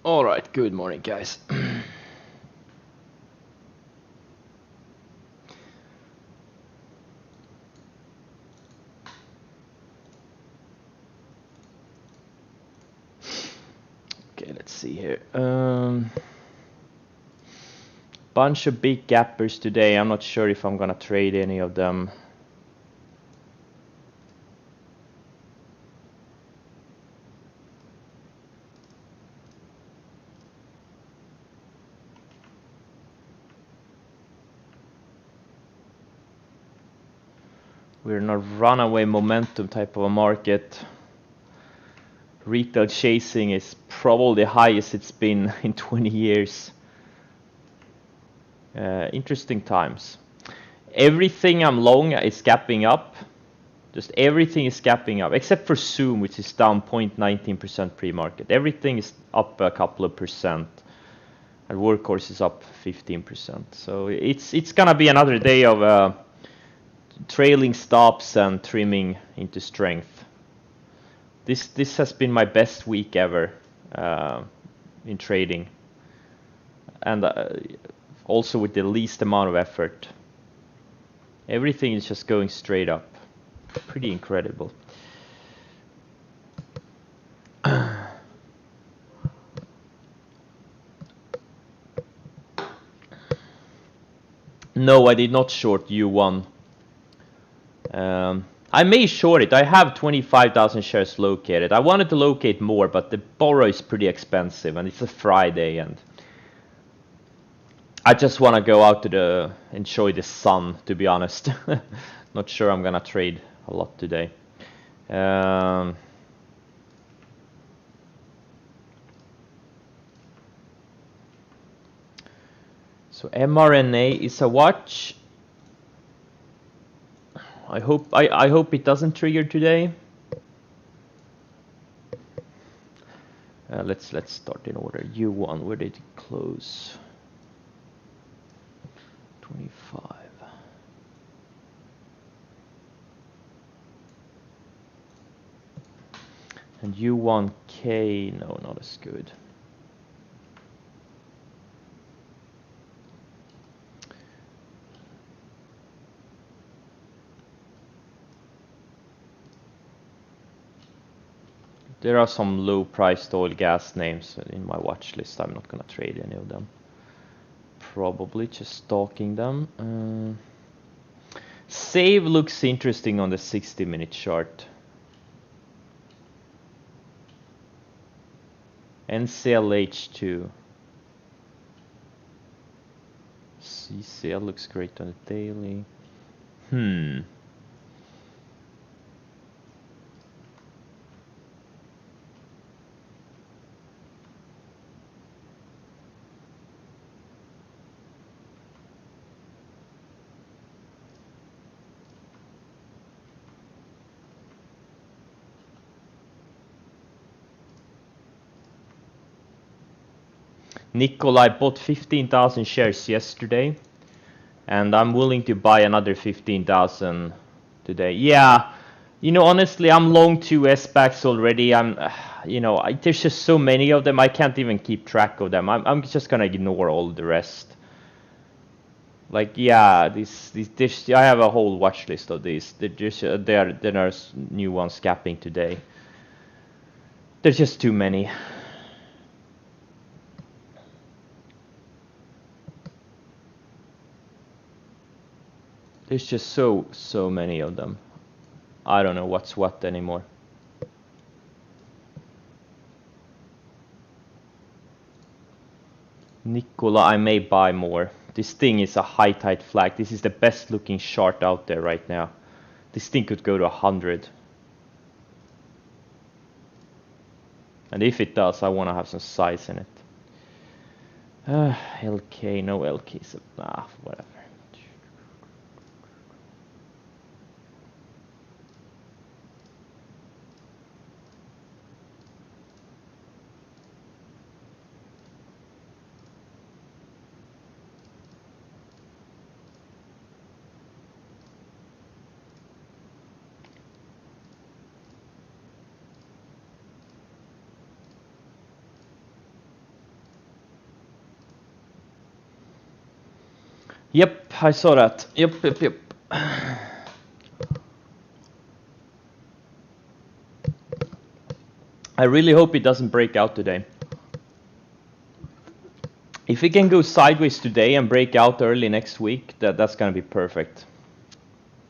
All right, good morning, guys. Okay, let's see here. Bunch of big gappers today. I'm not sure if I'm gonna trade any of them. We're in a runaway momentum type of a market. Retail chasing is probably the highest it's been in 20 years. Interesting times. Everything I'm long is gapping up. Just everything is gapping up, except for Zoom, which is down 0.19% pre-market. Everything is up a couple of percent. And Workhorse is up 15%. So it's gonna be another day of trailing stops and trimming into strength. This has been my best week ever in trading, and also with the least amount of effort. Everything is just going straight up. Pretty incredible. No, I did not short U1. I may short it. I have 25,000 shares located. I wanted to locate more, but the borrow is pretty expensive, and it's a Friday, and I just want to go out to enjoy the sun, to be honest. Not sure I'm gonna trade a lot today. So mRNA is a watch. I hope it doesn't trigger today. Let's start in order. U1, where did it close? 25. And U1K, no, not as good. There are some low-priced oil gas names in my watch list. I'm not gonna trade any of them. Probably just stalking them. Save looks interesting on the 60-minute chart. NCLH2. CCL looks great on the daily. Nikolai bought 15,000 shares yesterday, and I'm willing to buy another 15,000 today. Yeah, you know, honestly, I'm long 2 SPACs already. There's just so many of them, I can't even keep track of them. I'm just gonna ignore all the rest. Like, yeah, I have a whole watch list of these. There are new ones gapping today. There's just too many. There's just so many of them. I don't know what's what anymore. Nikola, I may buy more. This thing is a high tide flag. This is the best looking chart out there right now. This thing could go to 100. And if it does, I want to have some size in it. LK, no LKs. Whatever. Yep, I saw that. Yep. I really hope it doesn't break out today. If it can go sideways today and break out early next week, that's gonna be perfect.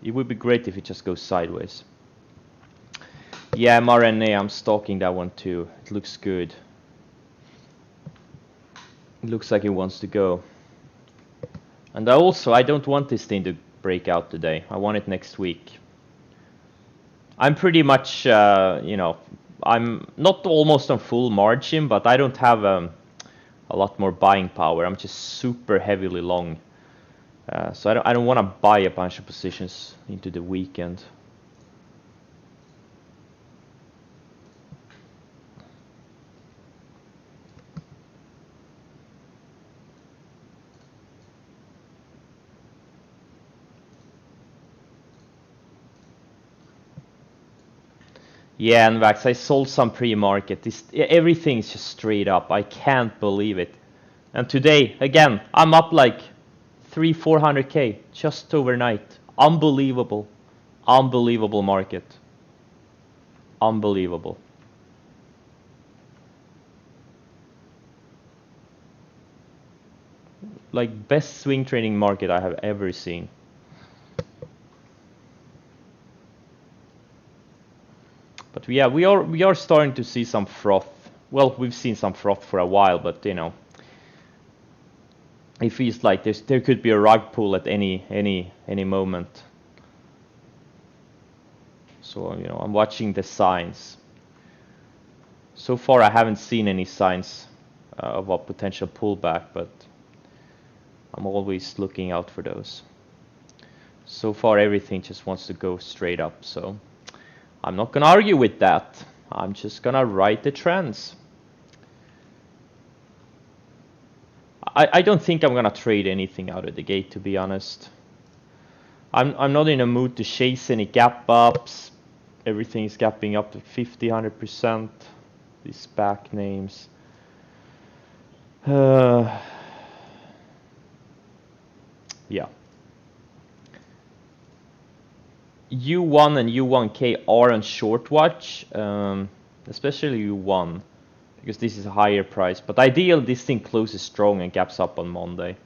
It would be great if it just goes sideways. Yeah, mRNA, I'm stalking that one too. It looks good. It looks like it wants to go. And I don't want this thing to break out today. I want it next week. I'm pretty much, I'm not almost on full margin, but I don't have a lot more buying power. I'm just super heavily long. So I don't want to buy a bunch of positions into the weekend. Yeah, and Vax, I sold some pre-market. Everything's just straight up. I can't believe it. And today, again, I'm up like 300-400K just overnight. Unbelievable. Unbelievable market. Unbelievable. Like best swing trading market I have ever seen. But yeah, we are starting to see some froth. Well, we've seen some froth for a while, but you know, it feels like there could be a rug pull at any moment. So you know, I'm watching the signs. So far, I haven't seen any signs of a potential pullback, but I'm always looking out for those. So far, everything just wants to go straight up, so I'm not gonna argue with that. I'm just gonna ride the trends. I don't think I'm gonna trade anything out of the gate, to be honest. I'm not in a mood to chase any gap ups. Everything is gapping up to 50, 100%. These SPAC names. Yeah. U1 and U1K are on short watch, especially U1, because this is a higher price. But ideal, this thing closes strong and gaps up on Monday.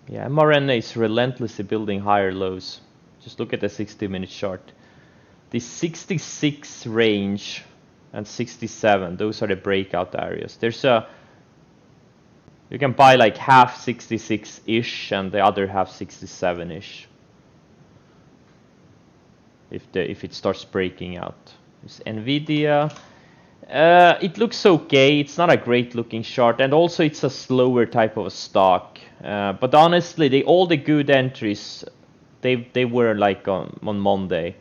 Yeah, mRNA is relentlessly building higher lows. Just look at the 60-minute chart. The 66 range and 67, those are the breakout areas. You can buy like half 66-ish and the other half 67-ish. If it starts breaking out. It's Nvidia. It looks okay. It's not a great looking chart, and also it's a slower type of a stock. But honestly, all the good entries, they were like on Monday,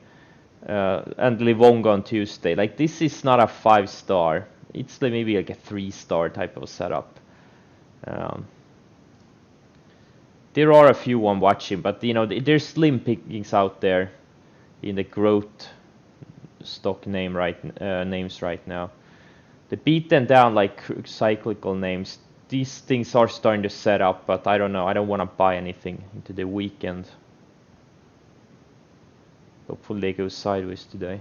and Livongo on Tuesday. Like this is not a 5-star. It's like maybe like a 3-star type of setup. There are a few I'm watching, but you know there's slim pickings out there in the growth stock names right now. The beaten down like cyclical names, these things are starting to set up, but I don't know. I don't want to buy anything into the weekend. Hopefully they go sideways today.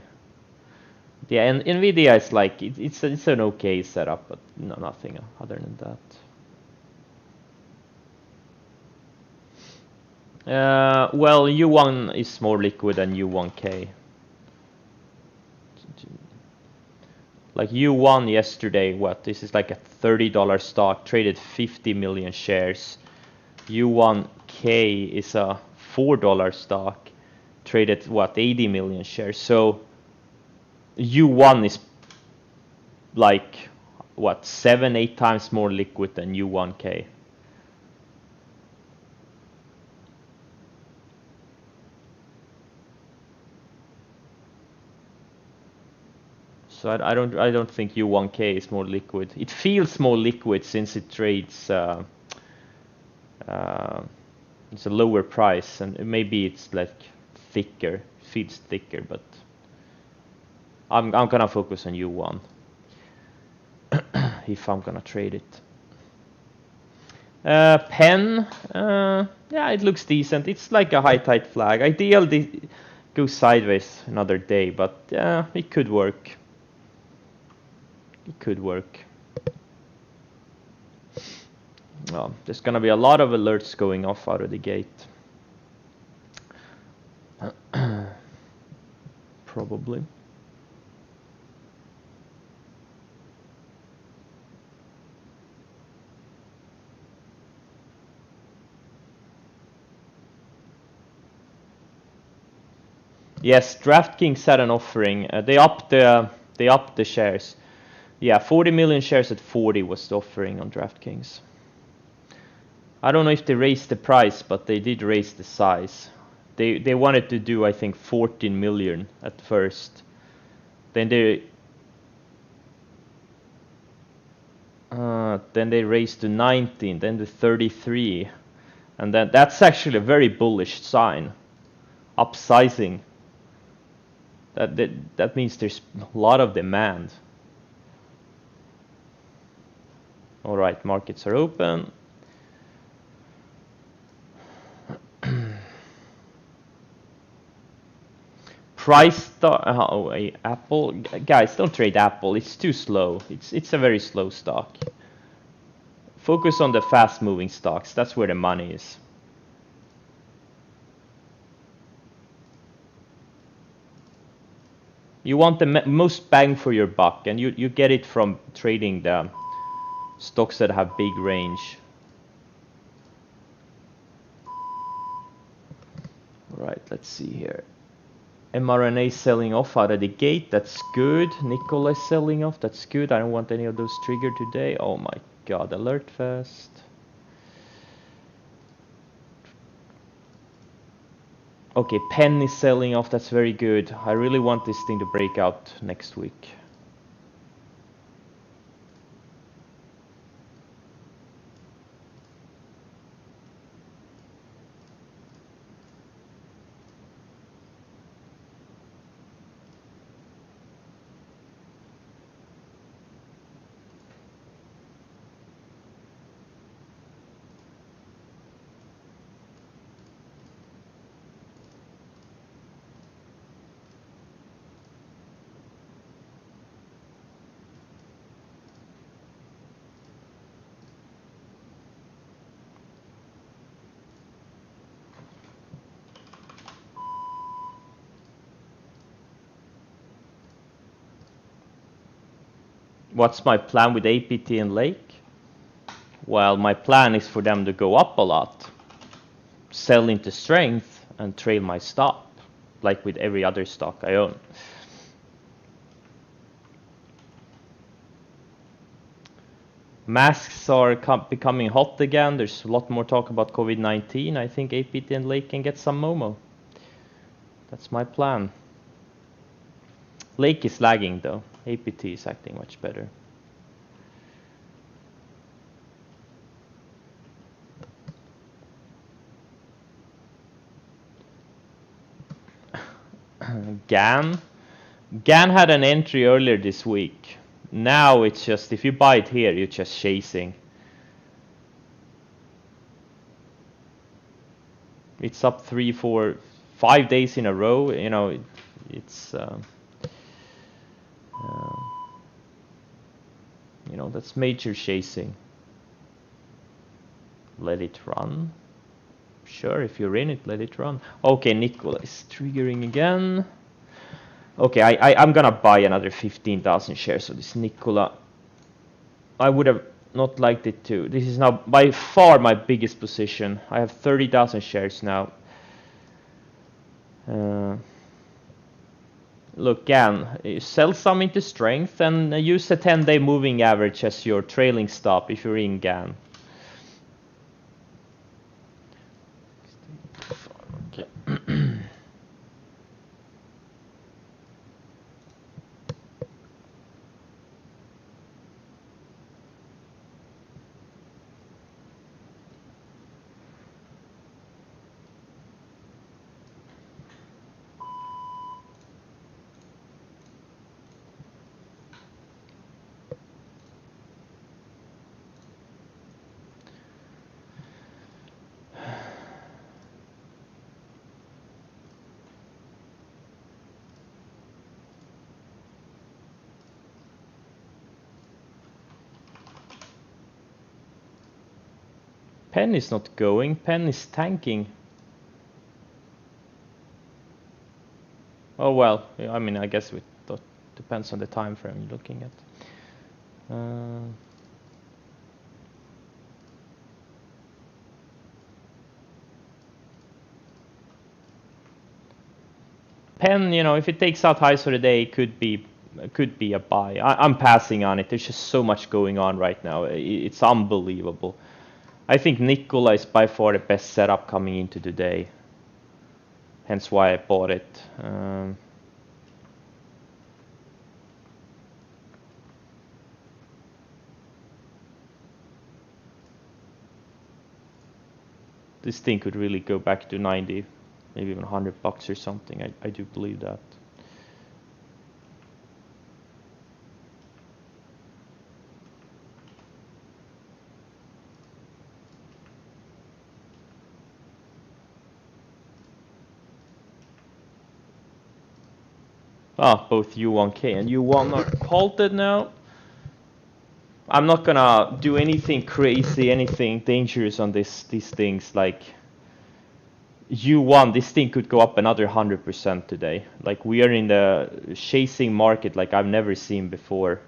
Yeah, and Nvidia is like it's an okay setup, but no, nothing other than that. Well, U1 is more liquid than U1K. Like U1 yesterday, this is like a $30 stock, traded 50 million shares. U1K is a $4 stock, traded 80 million shares. So U1 is like 7-8 times more liquid than U1K. So I don't think U1K is more liquid. It feels more liquid since it trades it's a lower price, and maybe it's like thicker, feels thicker, but I'm gonna focus on U1. if I'm gonna trade it. Pen, yeah, it looks decent. It's like a high tide flag. Ideally, go sideways another day, but yeah, it could work. It could work. Well, there's gonna be a lot of alerts going off out of the gate. Probably. Yes, DraftKings had an offering. They upped the shares. Yeah, 40 million shares at 40 was the offering on DraftKings. I don't know if they raised the price, but they did raise the size. They wanted to do, I think, 14 million at first. Then they raised to 19, then to 33, and then that's actually a very bullish sign. Upsizing. That means there's a lot of demand. All right, markets are open. Apple, guys, don't trade Apple. It's too slow. It's a very slow stock. Focus on the fast-moving stocks. That's where the money is. You want the most bang for your buck, and you get it from trading the stocks that have big range. All right, let's see here. mRNA selling off out of the gate. That's good. Nickel is selling off. That's good. I don't want any of those triggered today. Oh my god, alert fast. Okay, Penn is selling off. That's very good. I really want this thing to break out next week. What's my plan with APT and Lake? Well, my plan is for them to go up a lot, sell into strength, and trail my stop, like with every other stock I own. Masks are becoming hot again. There's a lot more talk about COVID-19. I think APT and Lake can get some Momo. That's my plan. Lake is lagging though. APT is acting much better. GAN had an entry earlier this week. Now it's just, if you buy it here, you're just chasing. It's up 3, 4, 5 days in a row. You know, it's you know, that's major chasing. Let it run. Sure, if you're in it, let it run. Okay, Nikola is triggering again. Okay, I'm gonna buy another 15,000 shares of this Nikola. I would have not liked it too. This is now by far my biggest position. I have 30,000 shares now. Look, GAN, sell some into strength and use a 10-day moving average as your trailing stop if you're in GAN. Okay. Pen is not going. Pen is tanking. Oh well, I mean, I guess it depends on the time frame you're looking at. Pen, you know, if it takes out highs for the day, it could be a buy. I'm passing on it. There's just so much going on right now. It's unbelievable. I think Nikola is by far the best setup coming into the day. Hence why I bought it. This thing could really go back to 90, maybe even $100 or something. I do believe that. Both U1K and U1 are halted now. I'm not gonna do anything crazy, anything dangerous on these things. Like U1, this thing could go up another 100% today. Like we are in the chasing market like I've never seen before.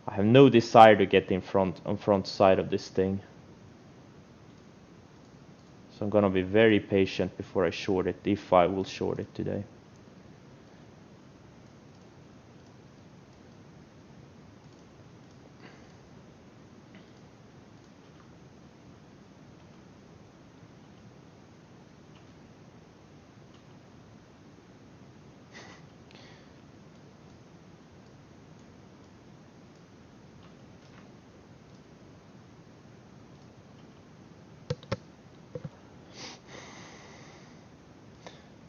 I have no desire to get on front side of this thing. So I'm gonna be very patient before I short it, if I will short it today.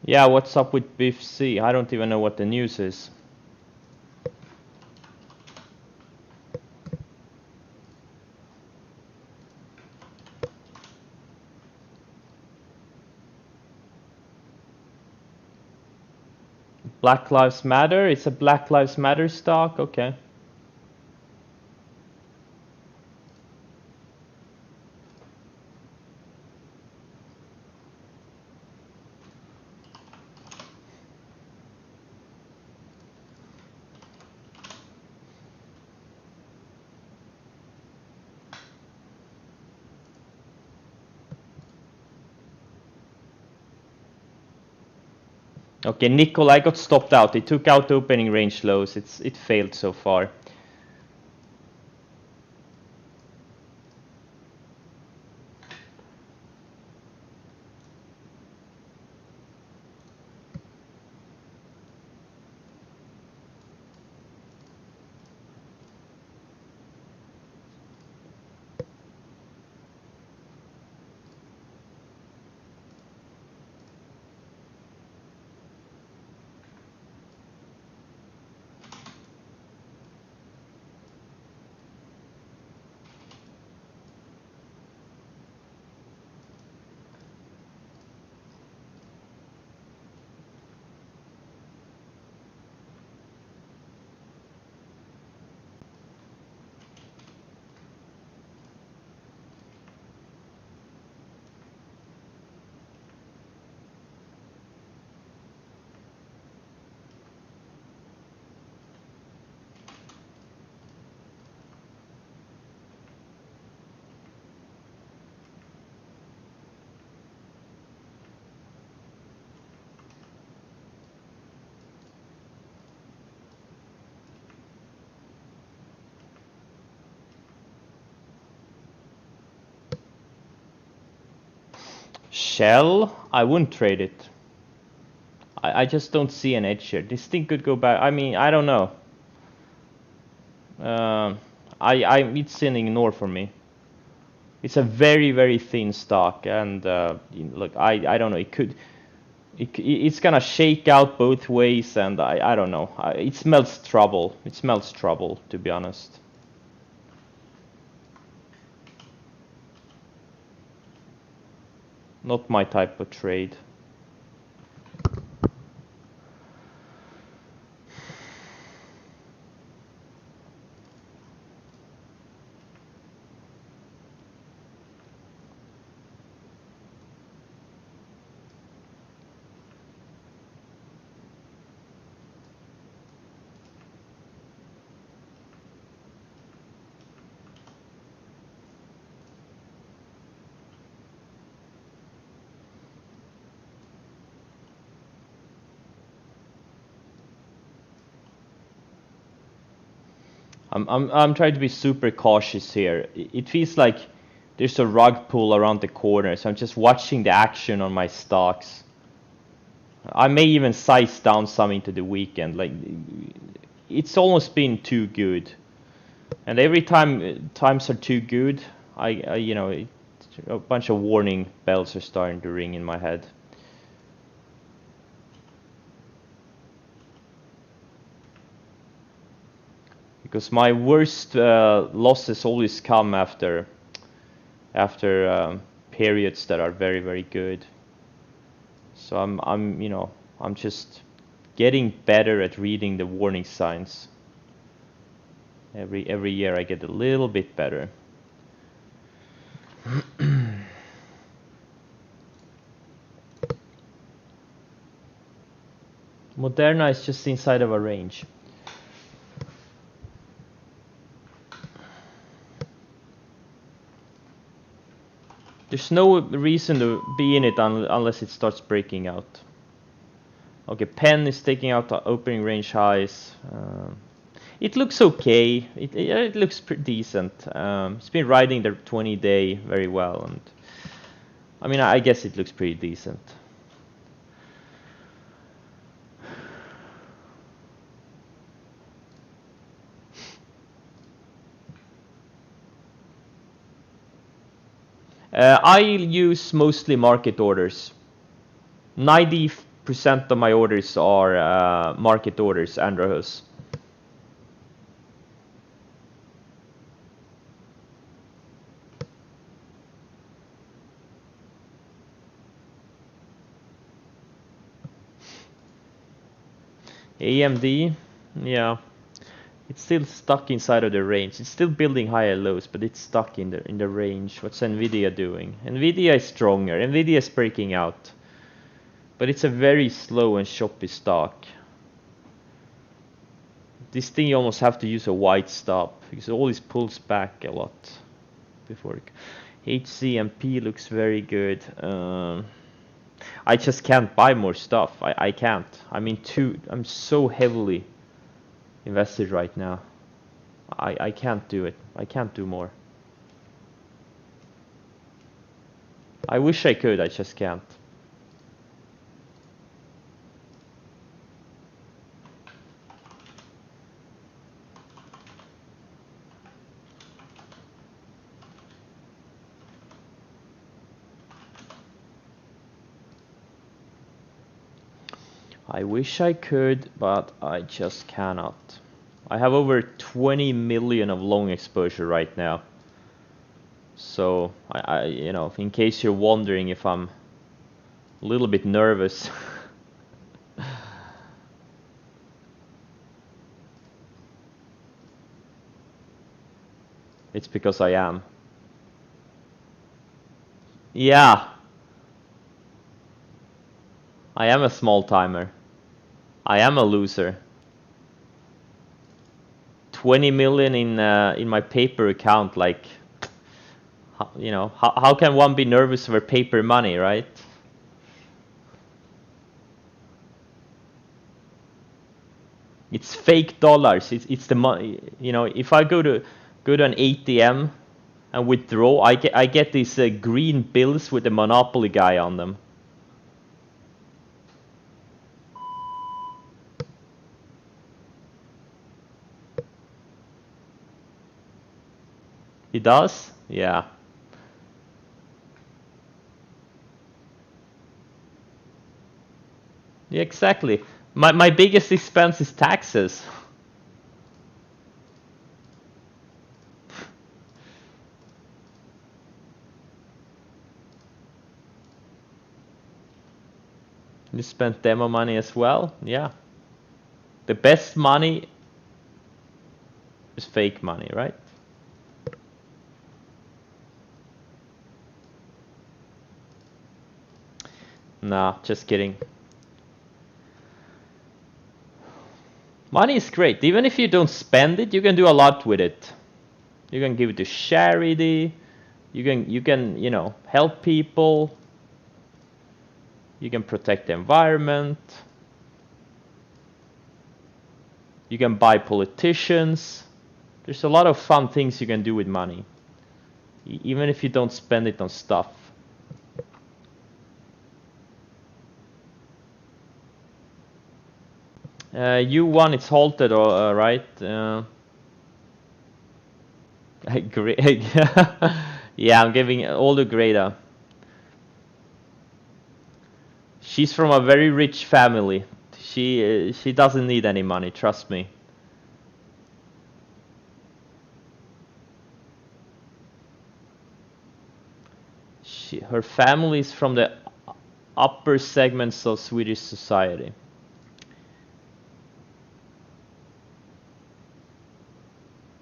Yeah, what's up with Biff C? I don't even know what the news is. Black Lives Matter? It's a Black Lives Matter stock? Okay. Okay, Nikolai got stopped out. It took out opening range lows. It failed so far. Shell? I wouldn't trade it. I just don't see an edge here. This thing could go back. I mean, I don't know. It's an ignore for me. It's a very, very thin stock, and look, I don't know. It's gonna shake out both ways, and I don't know. It smells trouble. It smells trouble, to be honest. Not my type of trade. I'm trying to be super cautious here. It feels like there's a rug pull around the corner, so I'm just watching the action on my stocks. I may even size down some into the weekend. Like, it's almost been too good, and every time times are too good, I you know, a bunch of warning bells are starting to ring in my head. Because my worst losses always come after periods that are very, very good. So I'm just getting better at reading the warning signs. Every year I get a little bit better. Moderna is just inside of a range. There's no reason to be in it unless it starts breaking out. Okay, Penn is taking out the opening range highs. It looks okay. It looks pretty decent. It's been riding the 20-day very well, and I mean, I guess it looks pretty decent. I use mostly market orders. 90% of my orders are market orders, Andros. AMD, yeah, it's still stuck inside of the range. It's still building higher lows, but it's stuck in the range. What's Nvidia doing? Nvidia is stronger. Nvidia is breaking out, but it's a very slow and choppy stock. This thing you almost have to use a wide stop because it always pulls back a lot before it. HCMP looks very good. I just can't buy more stuff. I can't. I'm so heavily invested right now. I can't do it. I can't do more. I wish I could, I just can't. I wish I could, but I just cannot. I have over 20 million of long exposure right now. So in case you're wondering if I'm a little bit nervous, it's because I am. Yeah. I am a small timer. I am a loser. 20 million in my paper account, like, how can one be nervous over paper money, right? It's fake dollars. It's the money. If I go to an ATM and withdraw, I get these green bills with the Monopoly guy on them. He does? Yeah. Yeah, exactly. My biggest expense is taxes. You spent demo money as well? Yeah. The best money is fake money, right? Nah, just kidding. Money is great. Even if you don't spend it, you can do a lot with it. You can give it to charity. You can help people. You can protect the environment. You can buy politicians. There's a lot of fun things you can do with money, even if you don't spend it on stuff. U1, it's halted, right? Great. Yeah, I'm giving all the Greta. She's from a very rich family. She doesn't need any money, trust me. Her family is from the upper segments of Swedish society.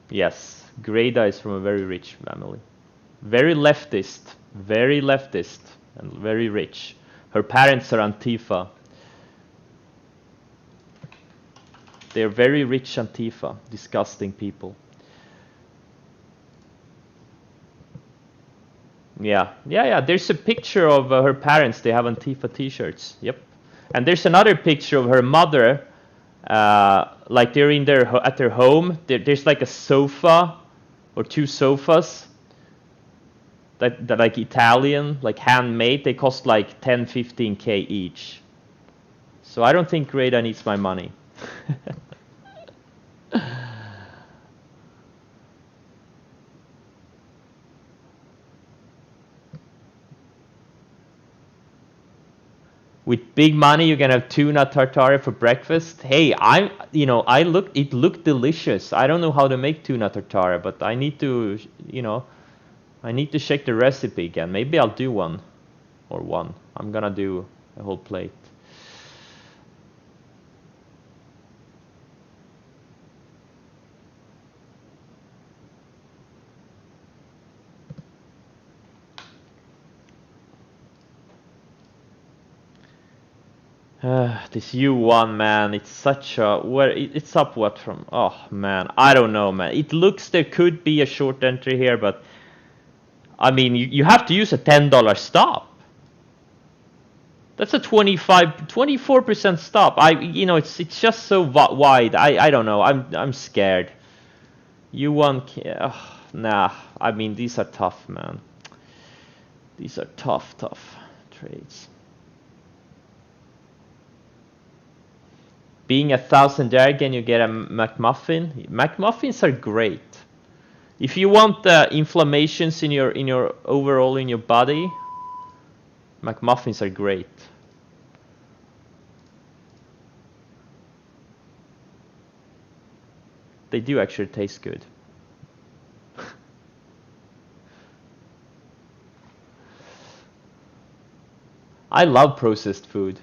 Yes, Greta is from a very rich family. Very leftist, and very rich. Her parents are Antifa. They're very rich Antifa, disgusting people. Yeah. There's a picture of her parents. They have Antifa t-shirts. Yep. And there's another picture of her mother. Like they're in at their home. There's like a sofa or two sofas that like Italian, like handmade. They cost like 10-15K each. So I don't think Greta needs my money. With big money, you can have tuna tartare for breakfast. Hey, it looked delicious. I don't know how to make tuna tartare, but I need to, I need to check the recipe again. Maybe I'll do one. Or one. I'm gonna do a whole plate. This U1, man, it's such a... It's up what from... Oh, man, I don't know, man. It looks there could be a short entry here, but... I mean, you have to use a $10 stop. That's a 24% stop. It's just so wide. I don't know. I'm scared. U1... nah, I mean, these are tough, man. These are tough trades. Being 1,000 there again, you get a McMuffin. McMuffins are great. If you want inflammations in your overall in your body, McMuffins are great. They do actually taste good. I love processed food.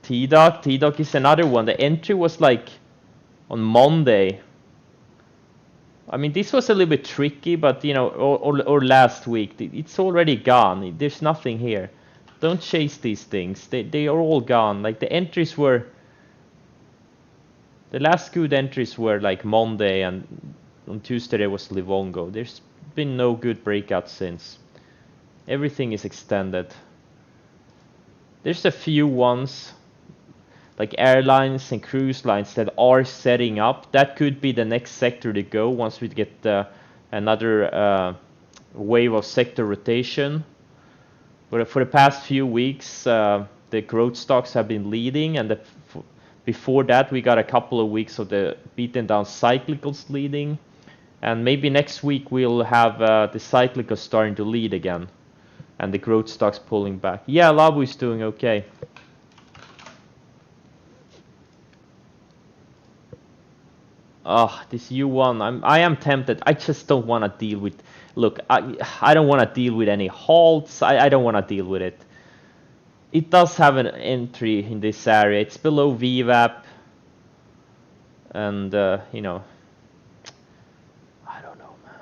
T-Doc is another one. The entry was like on Monday. I mean, this was a little bit tricky, but or last week. It's already gone. There's nothing here. Don't chase these things. They are all gone. Like the entries were... The last good entries were like Monday, and on Tuesday there was Livongo. There's been no good breakouts since. Everything is extended. There's a few ones, like airlines and cruise lines, that are setting up. That could be the next sector to go once we get another wave of sector rotation. But for the past few weeks, the growth stocks have been leading, and before that we got a couple of weeks of the beaten down cyclicals leading, and maybe next week we'll have the cyclicals starting to lead again, and the growth stocks pulling back. Yeah, Labu is doing okay. Oh, this U1, I am tempted. I just don't want to deal with... Look, I don't want to deal with any halts. I don't want to deal with it. It does have an entry in this area. It's below VWAP. And, I don't know, man.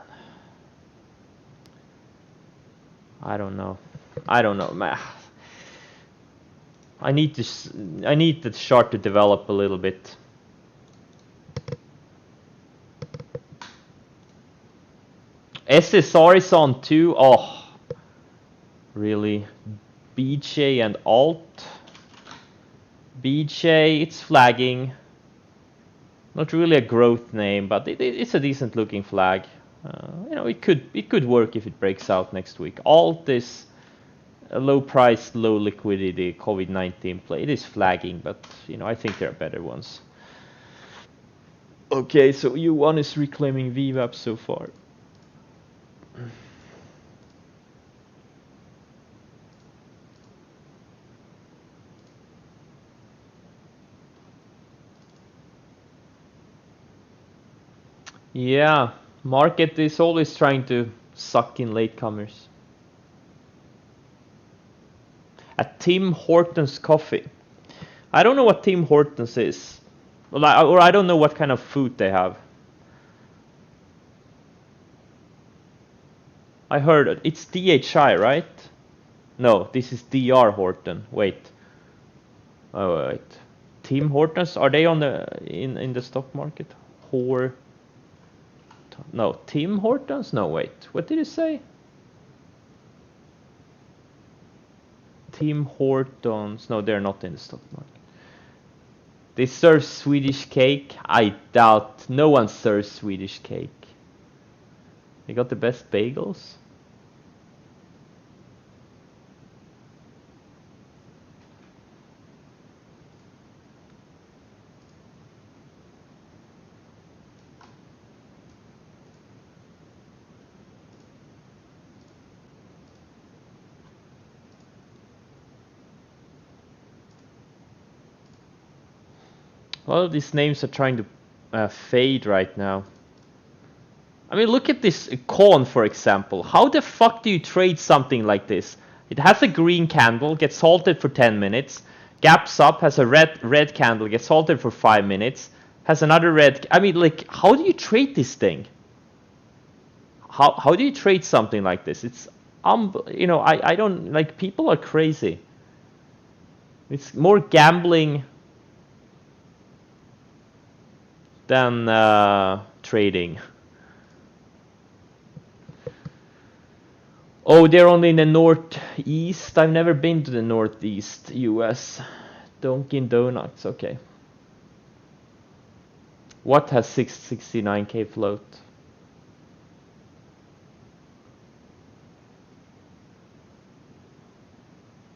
I don't know, man. I need the chart to develop a little bit. SSR is on too. Oh, really? BJ and Alt. BJ, it's flagging. Not really a growth name, but it's a decent looking flag. It could work if it breaks out next week. Alt is a low price, low liquidity COVID-19 play. It is flagging, but I think there are better ones. Okay, so U1 is reclaiming VWAP so far. Yeah, market is always trying to suck in latecomers. At Tim Hortons Coffee. I don't know what Tim Hortons is. Or I don't know what kind of food they have. I heard it. It's DHI, right? No, this is DR Horton. Wait. Oh wait. Tim Hortons, are they on the in the stock market? No, Tim Hortons? No, wait. What did you say? Tim Hortons. No, they're not in the stock market. They serve Swedish cake? I doubt. No one serves Swedish cake. They got the best bagels? All of these names are trying to fade right now. I mean, look at this corn, for example. How the fuck do you trade something like this? It has a green candle, gets halted for 10 minutes, gaps up, has a red candle, gets halted for 5 minutes, has another red. I mean, like, how do you trade this thing? How do you trade something like this? It's I don't like, people are crazy. It's more gambling than trading. Oh, they're only in the northeast. I've never been to the northeast US. Dunkin' Donuts, okay. What has 669k float?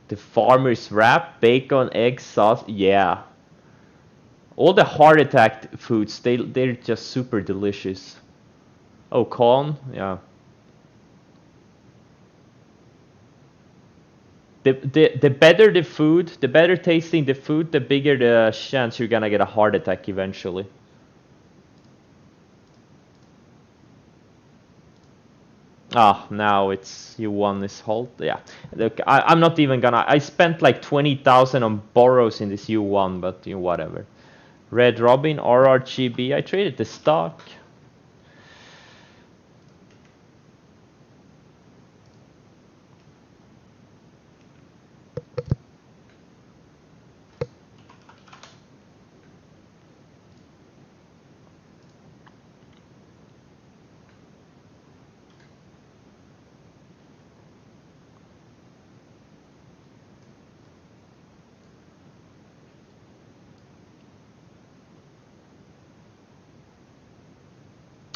The farmer's wrap, bacon, egg, sauce, yeah. All the heart attack foods, they're just super delicious. Oh, corn, yeah. The better the food, the better tasting the food, the bigger the chance you're gonna get a heart attack eventually. Ah, now it's U1 is halt. Yeah, look, I'm not even gonna. I spent like 20,000 on borrows in this U1, but whatever. Red Robin, RRGB. I traded the stock.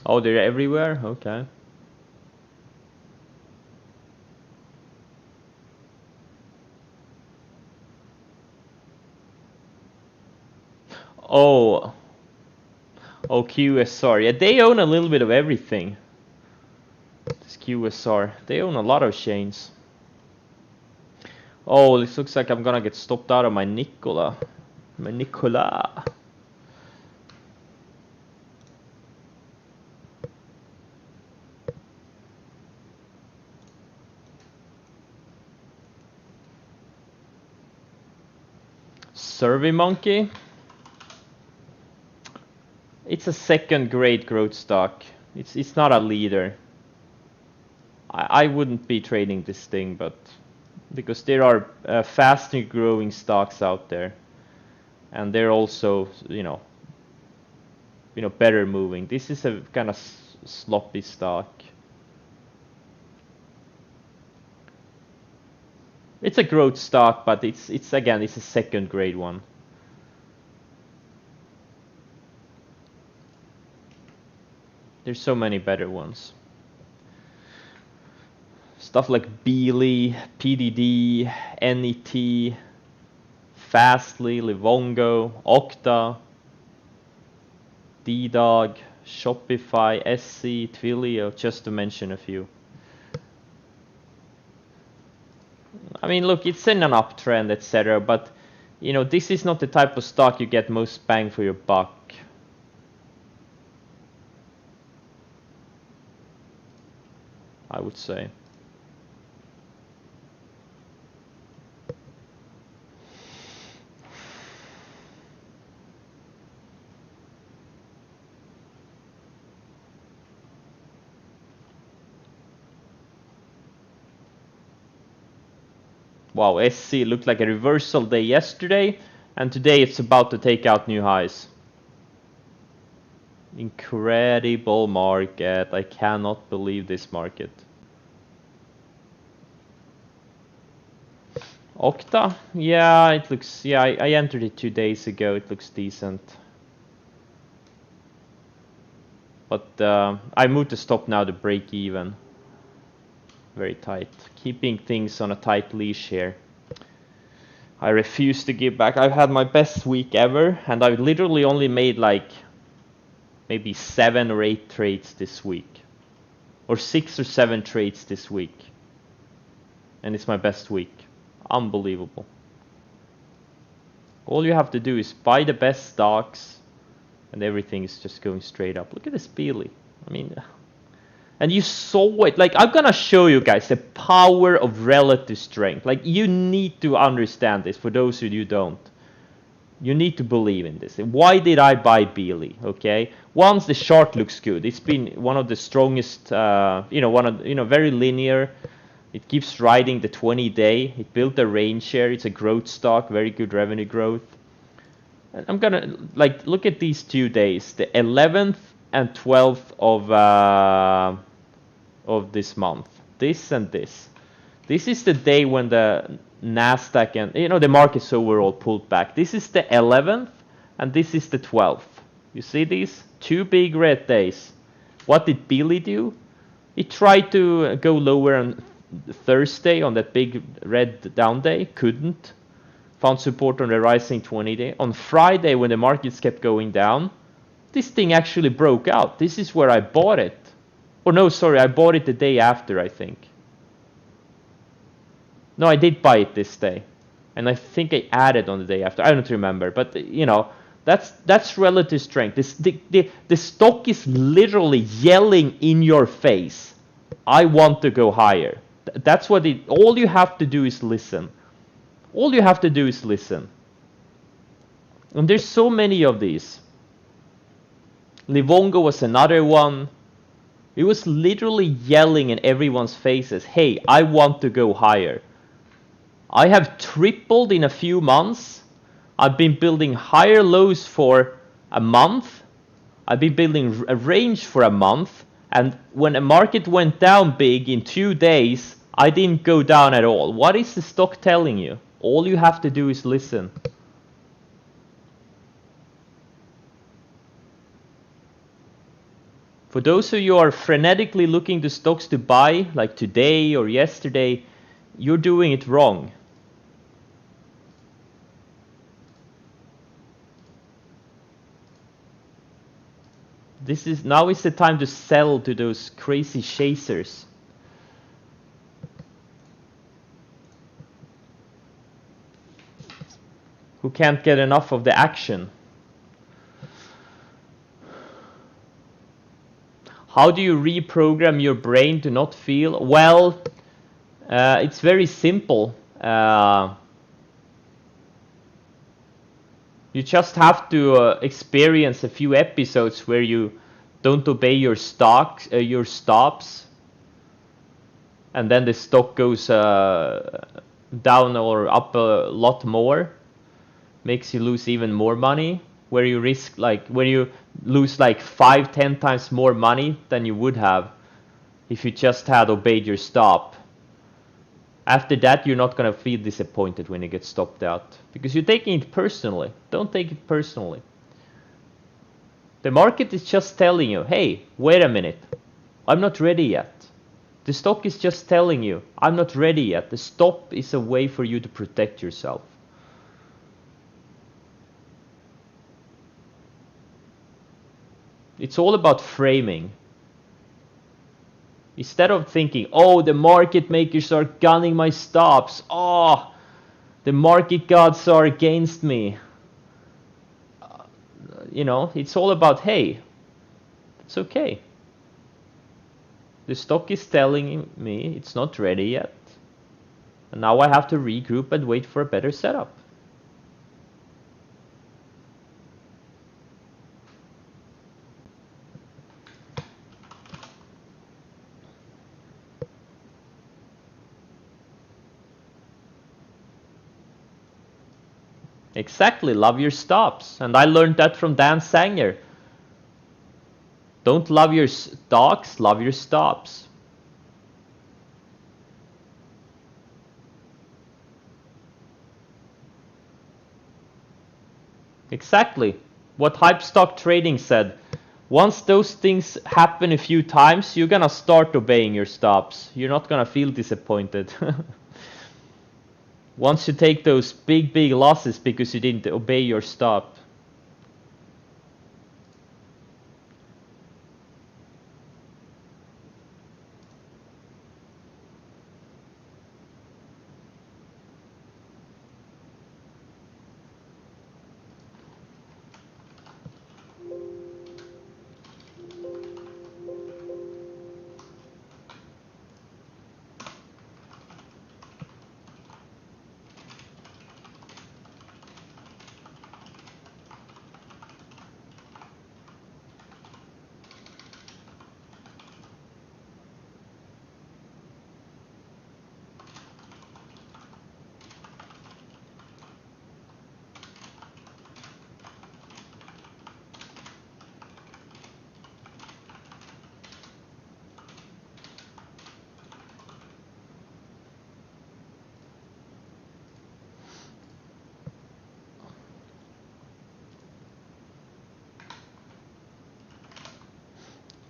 Oh, they're everywhere? Okay. Oh. Oh, QSR. Yeah, they own a little bit of everything. This QSR. They own a lot of chains. Oh, this looks like I'm gonna get stopped out of my Nicola. My Nicola. Survey Monkey. It's a second grade growth stock. It's not a leader. I wouldn't be trading this thing, but because there are faster growing stocks out there, and they're also better moving. This is a kind of sloppy stock. It's a growth stock, but it's again, it's a second grade one. There's so many better ones. Stuff like Beely, PDD, NET, Fastly, Livongo, Okta, DDOG, Shopify, SC, Twilio, just to mention a few. I mean, look, it's in an uptrend, etc. But, you know, this is not the type of stock you get most bang for your buck. I would say. Wow, SC looked like a reversal day yesterday, and today it's about to take out new highs. Incredible market. I cannot believe this market. Okta? Yeah, it looks... Yeah, I entered it 2 days ago. It looks decent. But I moved to stop now to break even. Very tight. Keeping things on a tight leash here. I refuse to give back. I've had my best week ever, and I've literally only made like maybe 7 or 8 trades this week. Or 6 or 7 trades this week. And it's my best week. Unbelievable. All you have to do is buy the best stocks, and everything is just going straight up. Look at this Beely. I mean... And you saw it. Like, I'm gonna show you guys the power of relative strength. Like, you need to understand this. For those of you who don't, you need to believe in this. Why did I buy Beely? Okay, once the chart looks good. It's been one of the strongest. Very linear. It keeps riding the 20-day. It built a range share. It's a growth stock. Very good revenue growth. And I'm gonna look at these 2 days. The 11th and 12th of this month. This and this. This is the day when the Nasdaq and the markets overall pulled back. This is the 11th and this is the 12th. You see these 2 big red days. What did Beely do? It tried to go lower on Thursday on that big red down day. Couldn't. Found support on the rising 20-day. On Friday, when the markets kept going down, this thing actually broke out. This is where I bought it. Or no, sorry, I bought it the day after, I think. No, I did buy it this day. And I think I added on the day after. I don't remember. But, that's relative strength. The stock is literally yelling in your face, I want to go higher. That's what all you have to do is listen. All you have to do is listen. And there's so many of these. Livongo was another one. It was literally yelling in everyone's faces, hey, I want to go higher. I have tripled in a few months. I've been building higher lows for a month. I've been building a range for a month. And when a market went down big in 2 days, I didn't go down at all. What is the stock telling you? All you have to do is listen. For those of you who are frenetically looking to stocks to buy, like today or yesterday, you're doing it wrong. Now is the time to sell to those crazy chasers. Who can't get enough of the action. How do you reprogram your brain to not feel? Well, it's very simple. You just have to experience a few episodes where you don't obey your stops, and then the stock goes down or up a lot more, makes you lose even more money. Where you risk where you lose 5-10 times more money than you would have if you just had obeyed your stop. After that, you're not going to feel disappointed when you get stopped out because you're taking it personally. Don't take it personally. The market is just telling you, hey, wait a minute, I'm not ready yet. The stock is just telling you, I'm not ready yet. The stop is a way for you to protect yourself. It's all about framing. Instead of thinking, oh, the market makers are gunning my stops. Oh, the market gods are against me. You know, it's all about, hey, it's okay. The stock is telling me it's not ready yet. And now I have to regroup and wait for a better setup. Exactly, love your stops. And I learned that from Dan Sanger. Don't love your stocks, love your stops. Exactly. What Hype Stock Trading said. Once those things happen a few times, you're gonna start obeying your stops. You're not gonna feel disappointed. Once you take those big losses because you didn't obey your stop.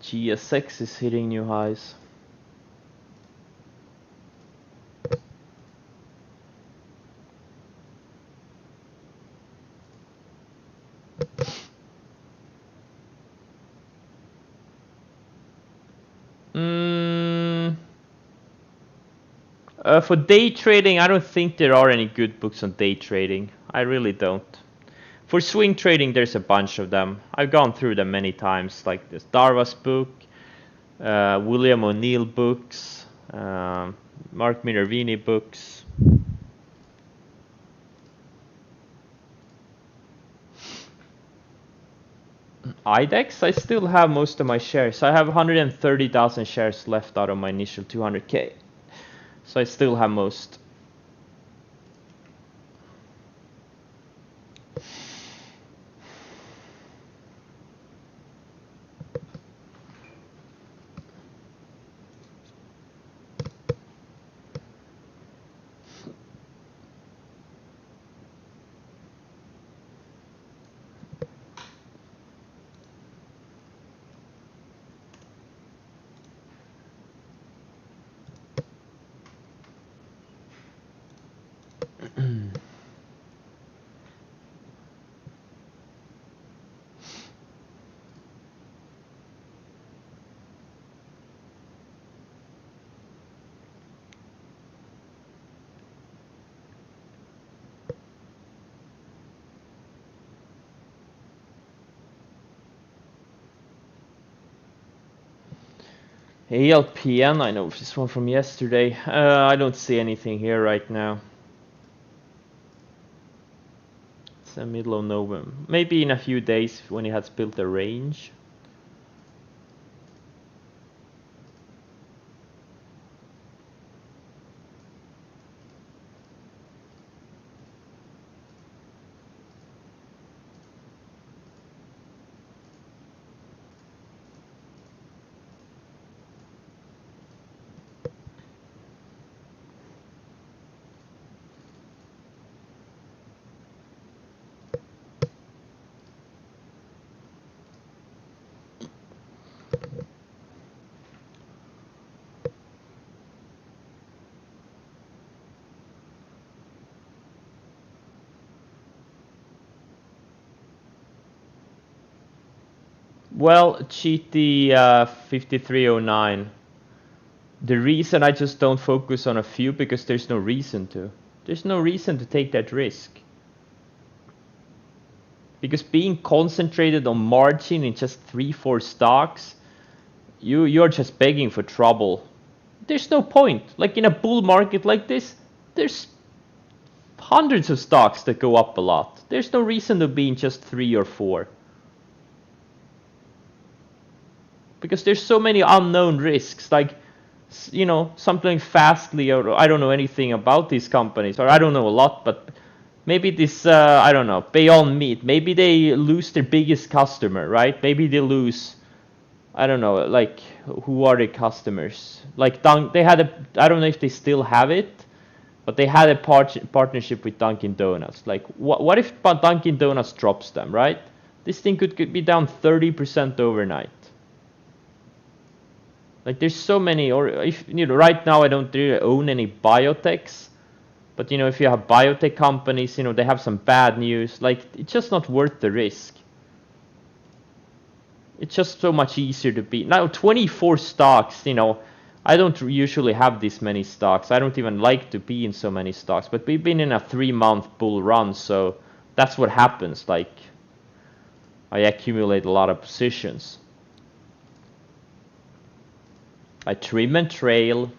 GSX is hitting new highs. For day trading, I don't think there are any good books on day trading. I really don't. For swing trading, there's a bunch of them. I've gone through them many times, like this Darva's book, William O'Neill books, Mark Minervini books. IDEX, I still have most of my shares. I have 130,000 shares left out of my initial 200k. So I still have most. ALPN, I know this one from yesterday. I don't see anything here right now. It's the middle of November. Maybe in a few days when it has built a range. Well, GT 5309. The reason I just don't focus on a few, because there's no reason to. There's no reason to take that risk. Because being concentrated on margin in just 3-4 stocks, you're just begging for trouble. There's no point. Like in a bull market like this, there's hundreds of stocks that go up a lot. There's no reason to be in just 3 or 4. Because there's so many unknown risks, like, you know, something like Fastly, or I don't know anything about these companies, or I don't know a lot, but maybe this, I don't know, Beyond Meat, maybe they lose their biggest customer, right? Maybe they lose, I don't know, like, who are the customers? Like, they had a, I don't know if they still have it, but they had a partnership with Dunkin' Donuts. Like, what if Dunkin' Donuts drops them, right? This thing could be down 30% overnight. Like, there's so many, or if, you know, right now I don't really own any biotechs, but, you know, if you have biotech companies, you know, they have some bad news, like, it's just not worth the risk. It's just so much easier to beat. Now, 24 stocks, you know, I don't usually have this many stocks. I don't even like to be in so many stocks, but we've been in a 3-month bull run, so that's what happens. Like, I accumulate a lot of positions. I trim and trail,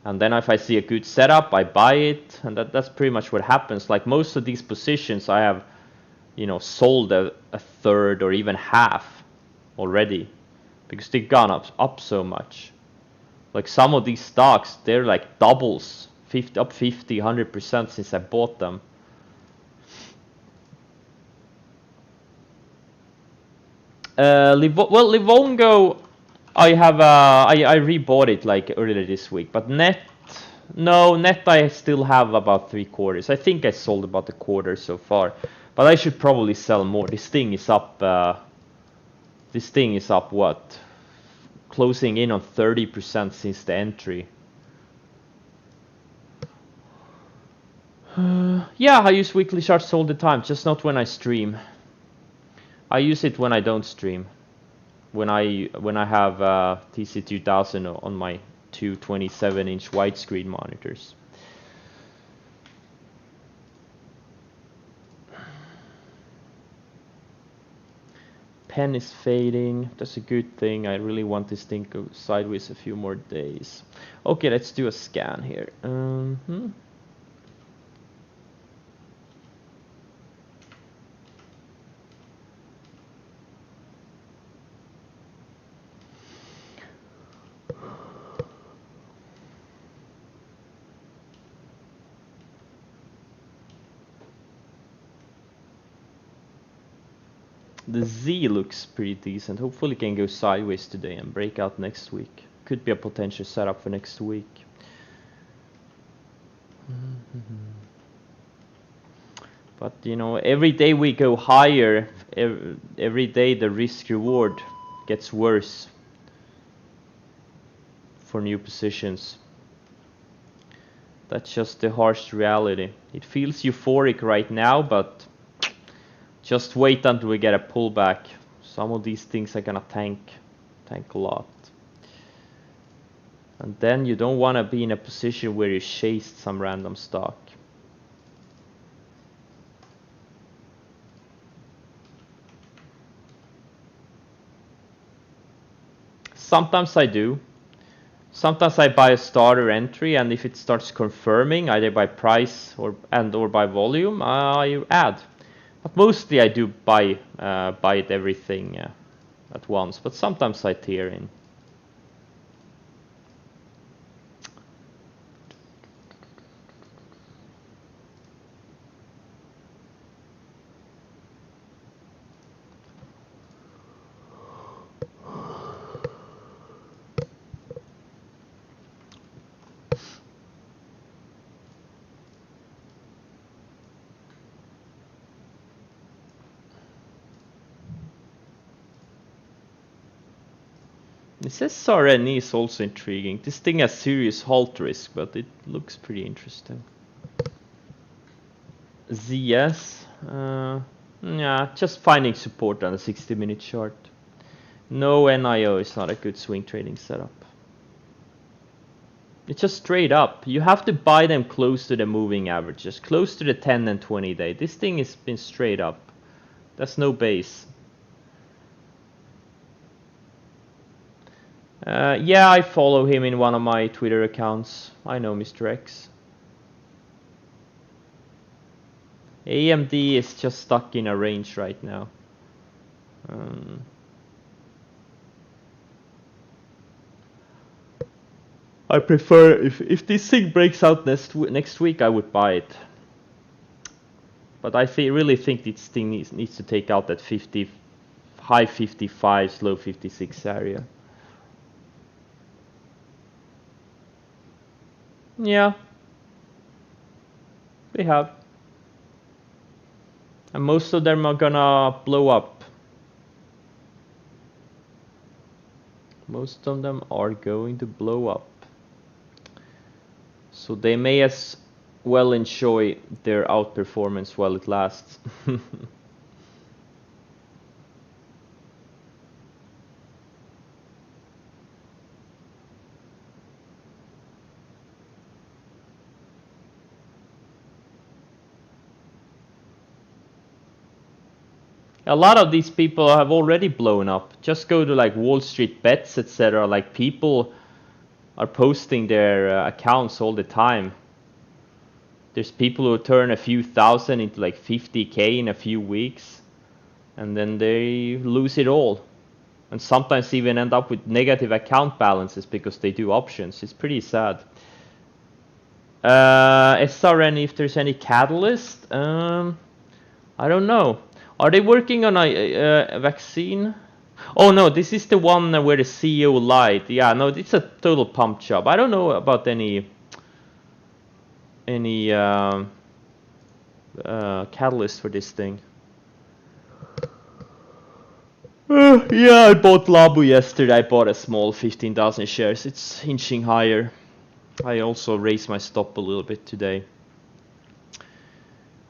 and then if I see a good setup, I buy it, and that's pretty much what happens. Like, most of these positions I have, you know, sold a third or even half already, because they've gone up so much. Like, some of these stocks, they're like doubles, up 50, 100% since I bought them. Livongo, I have I rebought it like earlier this week, but net I still have about 3/4. I think I sold about a quarter so far, but I should probably sell more. This thing is up. What? Closing in on 30% since the entry. Yeah, I use weekly charts all the time, just not when I stream. I use it when I don't stream. When I have TC2000 on my two 27-inch widescreen monitors. Pen is fading. That's a good thing. I really want this thing to go sideways a few more days. Okay, let's do a scan here. The Z looks pretty decent. Hopefully it can go sideways today and break out next week. Could be a potential setup for next week. But, you know, every day we go higher, every day the risk reward gets worse for new positions. That's just the harsh reality. It feels euphoric right now, but just wait until we get a pullback. Some of these things are gonna tank a lot. And then you don't want to be in a position where you chased some random stock. Sometimes I do. Sometimes I buy a starter entry, and if it starts confirming either by price or by volume, I add. But mostly I do buy it everything at once, but sometimes I tear in. This SRNE is also intriguing. This thing has serious halt risk, but it looks pretty interesting. ZS, yeah, just finding support on a 60-minute chart. No NIO is not a good swing trading setup. It's just straight up. You have to buy them close to the moving averages, close to the 10 and 20 day. This thing has been straight up. That's no base. Yeah, I follow him in one of my Twitter accounts. I know Mr. X. AMD is just stuck in a range right now. I prefer, if this thing breaks out next week, I would buy it. But I really think this thing needs to take out that 50, high 55s, low 56 area. Yeah, they have. And most of them are gonna blow up. Most of them are going to blow up. So they may as well enjoy their outperformance while it lasts. A lot of these people have already blown up. Just go to like Wall Street Bets, etc. Like people are posting their accounts all the time. There's people who turn a few thousand into like 50k in a few weeks, and then they lose it all. And sometimes even end up with negative account balances because they do options. It's pretty sad. SRN, if there's any catalyst, I don't know. Are they working on a vaccine? Oh no, this is the one where the CEO lied. Yeah, no, it's a total pump job. I don't know about any catalyst for this thing. Yeah, I bought Labu yesterday. I bought a small 15,000 shares. It's inching higher. I also raised my stop a little bit today.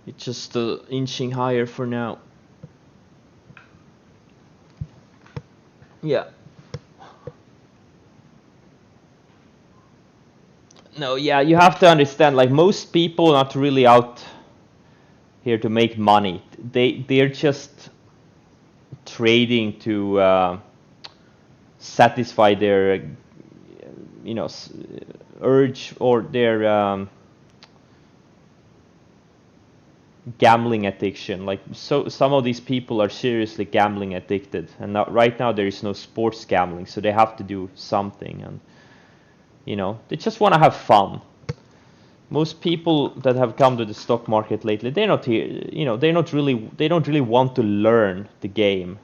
It's just inching higher for now. Yeah. No, yeah, you have to understand, like most people are not really out here to make money. They're just trading to satisfy their urge or their gambling addiction. Like, so some of these people are seriously gambling addicted, and right now there is no sports gambling, so they have to do something, and they just want to have fun. Most people that have come to the stock market lately, they're not here, they don't really want to learn the game,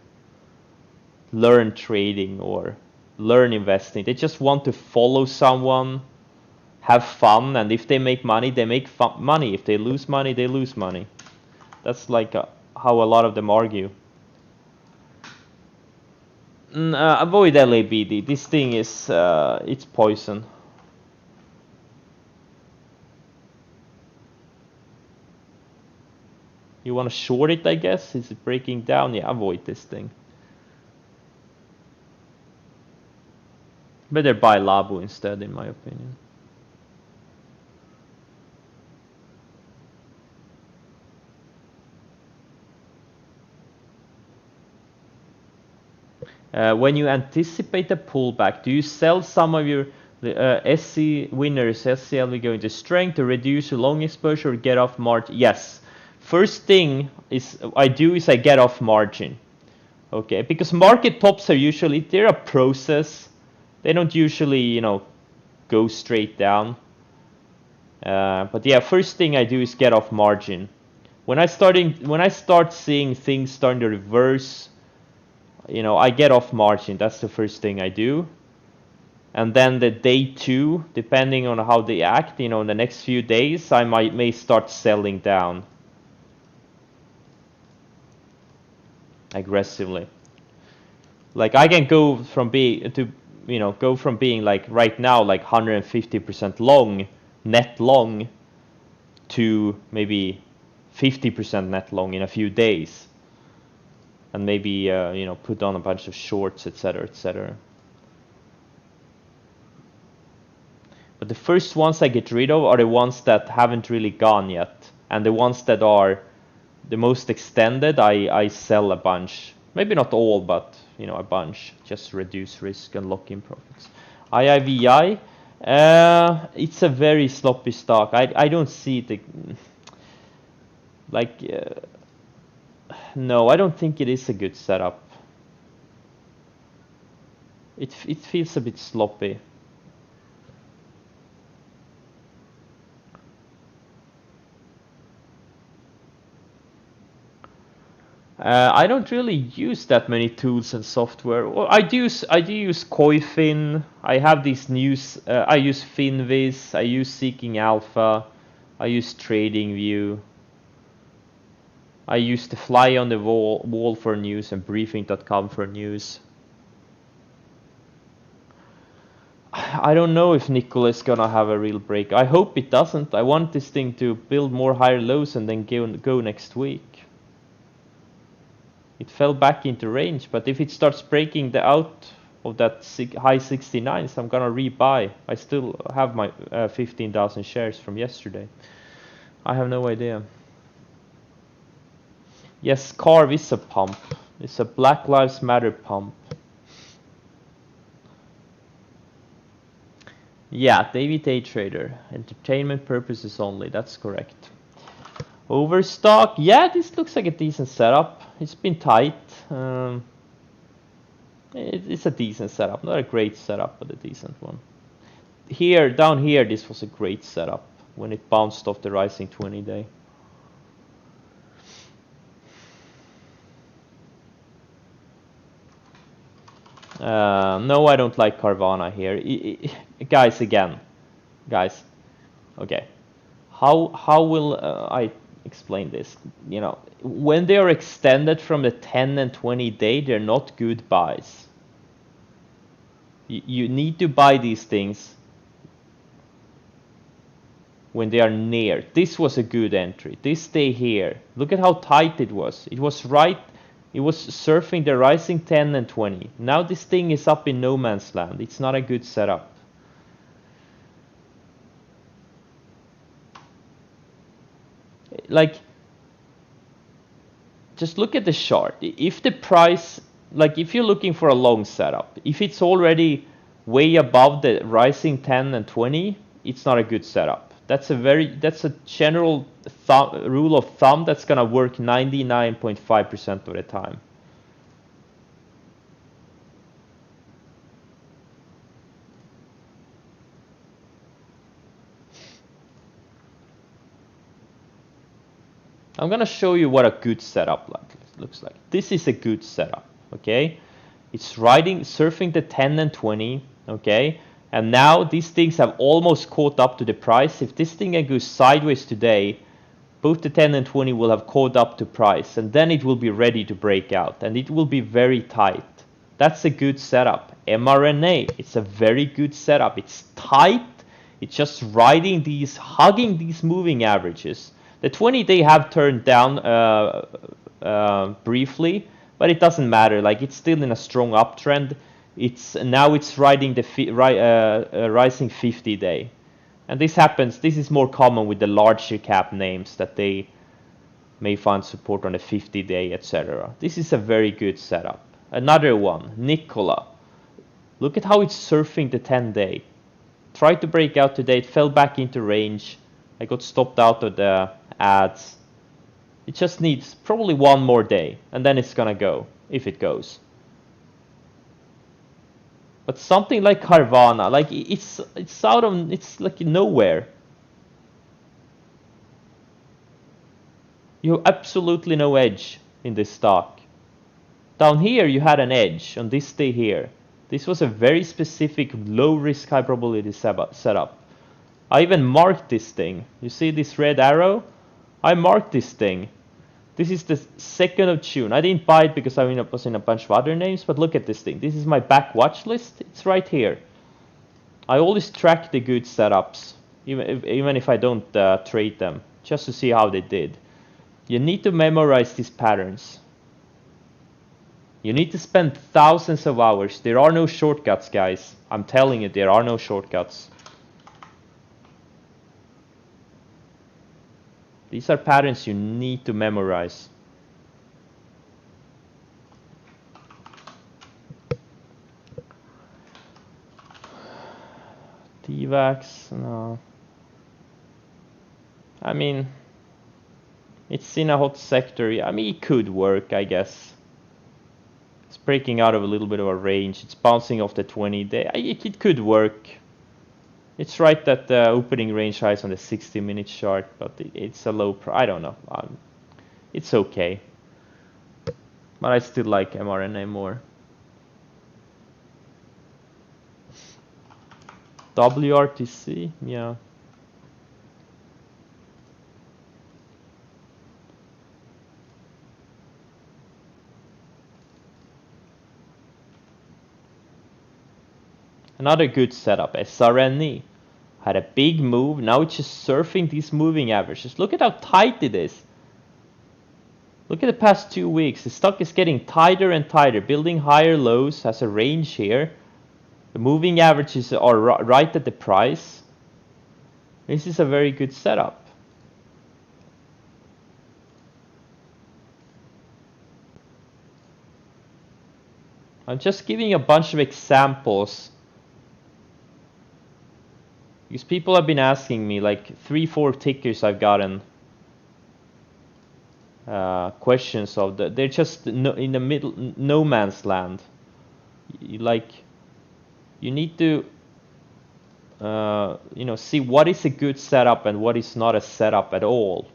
learn trading or learn investing. They just want to follow someone, have fun, and if they make money, they make money. If they lose money, they lose money. That's like how a lot of them argue. Avoid LABD. This thing is it's poison. You want to short it, I guess? Is it breaking down? Yeah, avoid this thing. Better buy Labu instead, in my opinion. When you anticipate a pullback, do you sell some of your SC winners, SCLV going to strength to reduce your long exposure or get off margin? Yes. First thing I get off margin. Okay, because market tops are usually, they're a process. They don't usually, go straight down. But yeah, first thing I do is get off margin. When I start seeing things starting to reverse, I get off margin. That's the first thing I do. And then the day two, depending on how they act, in the next few days, I may start selling down aggressively. Like I can go from being like right now like 150% long, net long, to maybe 50% net long in a few days. and maybe you know, put on a bunch of shorts, etc., etc. But the first ones I get rid of are the ones that haven't really gone yet, and the ones that are the most extended, I sell a bunch. Maybe not all, but you know, a bunch, just to reduce risk and lock in profits. IIVI, it's a very sloppy stock. I don't see it like no, I don't think it is a good setup. It feels a bit sloppy. I don't really use that many tools and software. Well, I do use Coifin. I have these news. I use Finviz. I use Seeking Alpha. I use TradingView. I use the Fly on the Wall for news and Briefing.com for news. I don't know if Nickel is gonna have a real break. I hope it doesn't. I want this thing to build more higher lows and then go next week. It fell back into range, but if it starts breaking the out of that high 69s, I'm gonna rebuy. I still have my 15,000 shares from yesterday. I have no idea. Yes, Carve is a pump. It's a Black Lives Matter pump. Yeah, David A. Trader. Entertainment purposes only, that's correct. Overstock, yeah, this looks like a decent setup. It's been tight. It's a decent setup, not a great setup, but a decent one. Here, down here, this was a great setup when it bounced off the rising 20-day. No, I don't like Carvana here. Guys, again, guys, okay. How will I explain this? You know, when they are extended from the 10 and 20 day, they're not good buys. You need to buy these things when they are near. This was a good entry. This day here, look at how tight it was. It was right. It was surfing the rising 10 and 20. Now this thing is up in no man's land. It's not a good setup. Like, just look at the chart. If the price, like if you're looking for a long setup, if it's already way above the rising 10 and 20, it's not a good setup. That's a general rule of thumb that's gonna work 99.5% of the time. I'm gonna show you what a good setup looks like. This is a good setup, okay? It's surfing the 10 and 20, okay? And now these things have almost caught up to the price. If this thing goes sideways today, both the 10 and 20 will have caught up to price, and then it will be ready to break out, and it will be very tight. That's a good setup. mRNA, it's a very good setup. It's tight. It's just hugging these moving averages. The 20-day have turned down briefly, but it doesn't matter. Like, it's still in a strong uptrend. Now it's riding the rising 50-day, and this is more common with the larger cap names that they may find support on the 50-day, etc. This is a very good setup. Another one, Nikola. Look at how it's surfing the 10-day. Tried to break out today. It fell back into range. I got stopped out of the ads. It just needs probably one more day, and then it's gonna go, if it goes. But something like Carvana, like it's like nowhere. You have absolutely no edge in this stock. Down here you had an edge on this day here. This was a very specific low risk, high probability setup. I even marked this thing. You see this red arrow? I marked this thing. This is the 2nd of June. I didn't buy it because I was in a bunch of other names, but look at this thing. This is my back watch list. It's right here. I always track the good setups, even if I don't trade them, just to see how they did. You need to memorize these patterns. You need to spend thousands of hours. There are no shortcuts, guys. I'm telling you, there are no shortcuts. These are patterns you need to memorize. TVAX, no. I mean, it's in a hot sector. I mean, it could work, I guess. It's breaking out of a little bit of a range. It's bouncing off the 20-day. It could work. It's right at the opening range highs on the 60-minute chart, but it's a low price. I don't know. It's okay. But I still like mRNA more. WRTC, yeah. Another good setup, SRNE. Had a big move, now it's just surfing these moving averages. Look at how tight it is. Look at the past 2 weeks. The stock is getting tighter and tighter, building higher lows, has a range here. The moving averages are right at the price. This is a very good setup. I'm just giving a bunch of examples because people have been asking me, like 3-4 tickers I've gotten questions of. They're just in the middle, no man's land. You need to see what is a good setup and what is not a setup at all.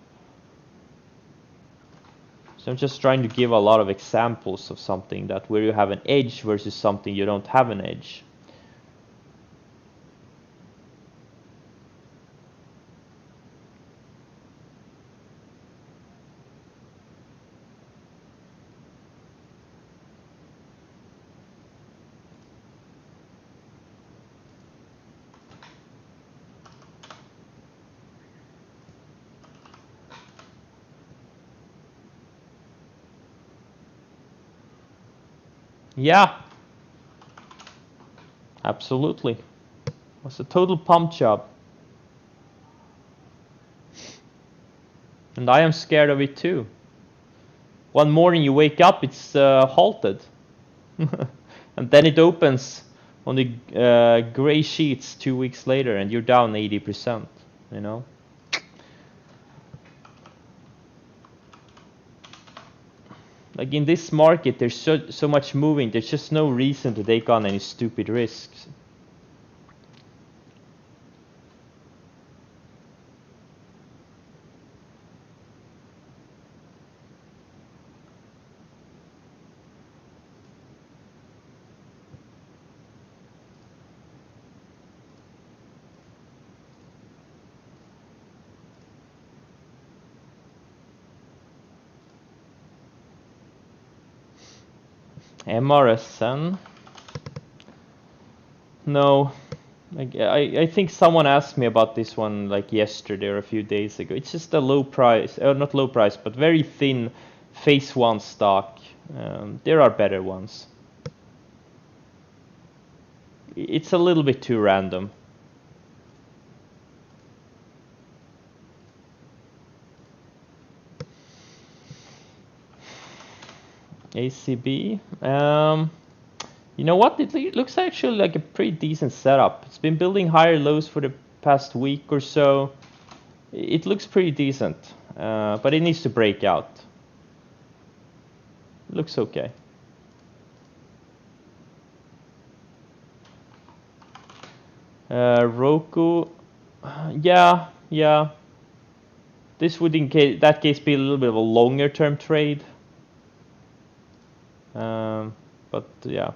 So I'm just trying to give a lot of examples of something that where you have an edge versus something you don't have an edge. Yeah, absolutely. It was a total pump job. And I am scared of it too. One morning you wake up, it's halted. And then it opens on the gray sheets 2 weeks later and you're down 80%, you know? Like in this market, there's so much moving, there's just no reason to take on any stupid risks. MRSN? No. I think someone asked me about this one like yesterday or a few days ago. It's just a low price, not low price, but very thin phase 1 stock. There are better ones. It's a little bit too random. ACB. You know what? It looks actually like a pretty decent setup. It's been building higher lows for the past week or so. It looks pretty decent, but it needs to break out. It looks okay. Roku. Yeah. This would in that case be a little bit of a longer term trade. But yeah.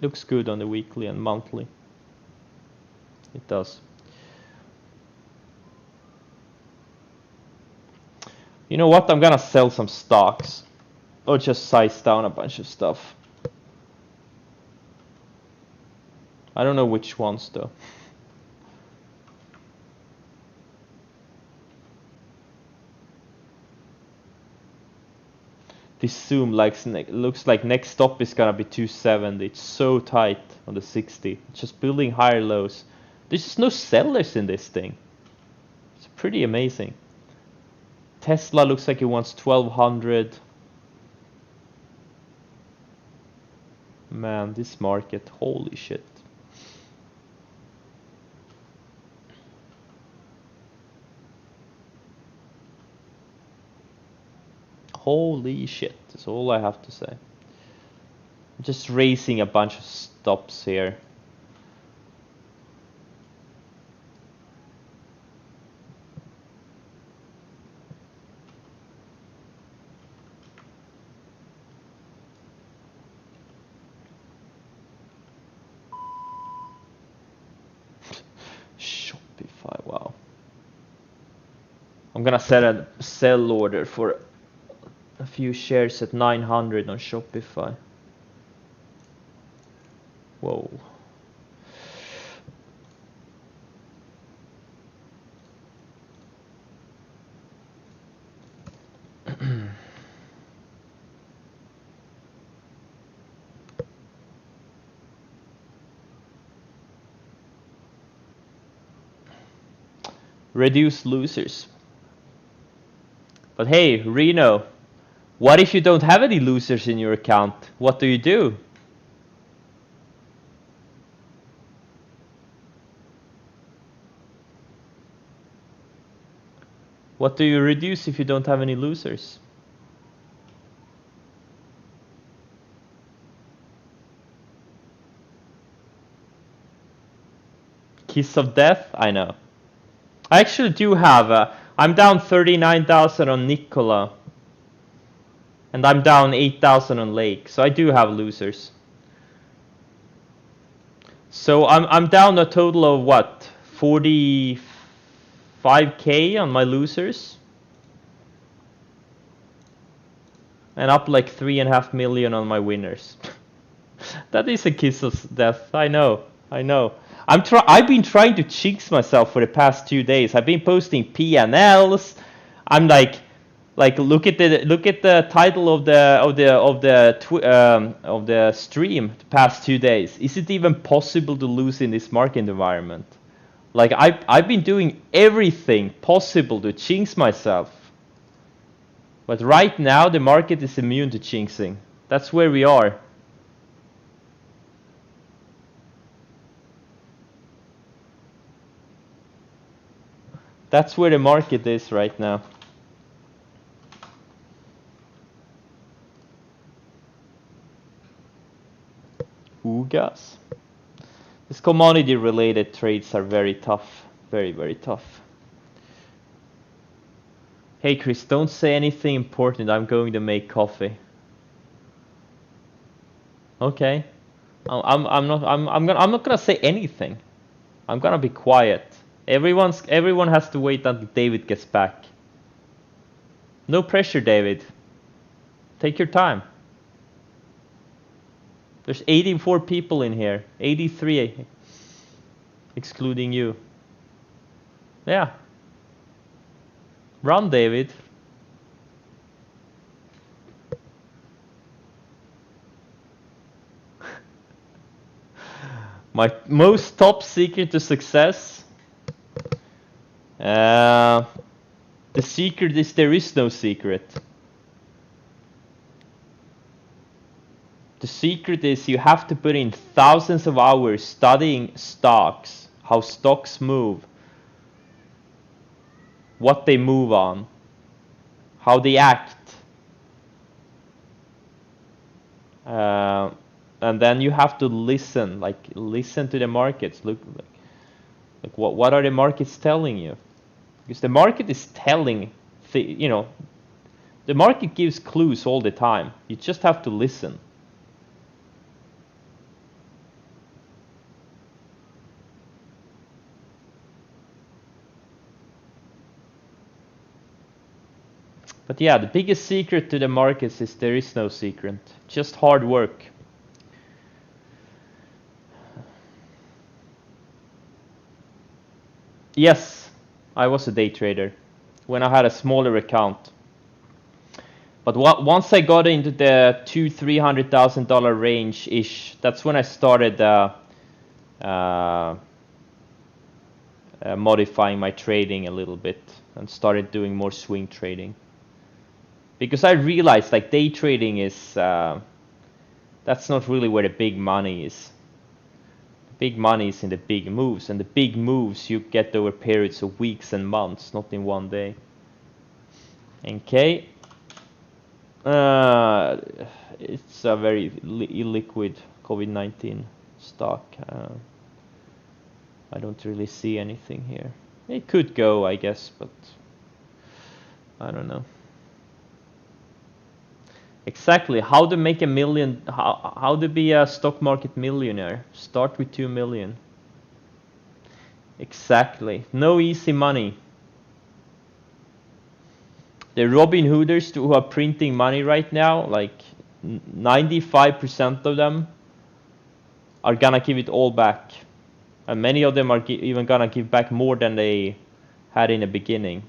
Looks good on the weekly and monthly. It does. You know what? I'm gonna sell some stocks. Or just size down a bunch of stuff. I don't know which ones though. This zoom looks like next stop is gonna be 270. It's so tight on the 60. It's just building higher lows. There's just no sellers in this thing. It's pretty amazing. Tesla looks like it wants 1200. Man, this market, holy shit. Holy shit, that's all I have to say. I'm just raising a bunch of stops here. Shopify, wow. I'm gonna set a sell order for a few shares at 900 on Shopify. Whoa. Reduce losers. But hey, Reno, what if you don't have any losers in your account? What do you do? What do you reduce if you don't have any losers? Kiss of death? I know. I actually do have I'm down 39,000 on Nikola. And I'm down 8,000 on Lake. So I do have losers. So I'm down a total of what? 45k on my losers. And up like 3.5 million on my winners. That is a kiss of death. I know. I've been trying to jinx myself for the past 2 days. I've been posting P&Ls. I'm like look at the title of the stream the past 2 days. Is it even possible to lose in this market environment? Like I've been doing everything possible to jinx myself. But right now the market is immune to jinxing. That's where we are. That's where the market is right now. Ugas. These commodity related trades are very tough. Very, very tough. Hey Chris, don't say anything important. I'm going to make coffee. Okay. I'm not gonna say anything. I'm gonna be quiet. Everyone has to wait until David gets back. No pressure, David. Take your time. There's 84 people in here. 83, excluding you. Yeah. Run, David. My most top secret to success. The secret is there is no secret. The secret is you have to put in thousands of hours studying stocks, how stocks move, what they move on, how they act. And then you have to listen to the markets. Look, like what are the markets telling you? Because the market is telling, the market gives clues all the time. You just have to listen. But yeah, the biggest secret to the markets is there is no secret. Just hard work. Yes, I was a day trader when I had a smaller account. But once I got into the $200,000-300,000 range ish, that's when I started modifying my trading a little bit and started doing more swing trading. Because I realized like day trading is that's not really where the big money is. The big money is in the big moves, and the big moves you get over periods of weeks and months, not in one day. Okay. It's a very illiquid COVID-19 stock. I don't really see anything here. It could go, I guess, but I don't know. Exactly. How to make a million? How to be a stock market millionaire? Start with 2 million. Exactly. No easy money. The Robin Hooders who are printing money right now, like 95% of them are gonna give it all back. And many of them are even gonna give back more than they had in the beginning.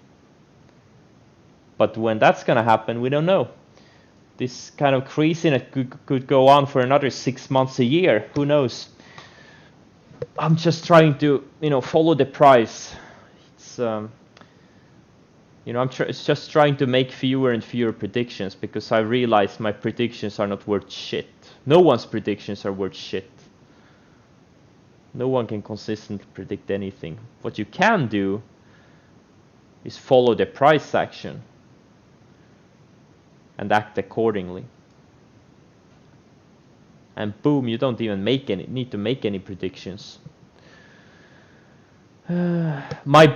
But when that's gonna happen, we don't know. This kind of craziness could go on for another 6 months, a year. Who knows? I'm just trying to, follow the price. It's, I'm just trying to make fewer and fewer predictions because I realize my predictions are not worth shit. No one's predictions are worth shit. No one can consistently predict anything. What you can do is follow the price action and act accordingly. And boom, you don't even need to make any predictions. My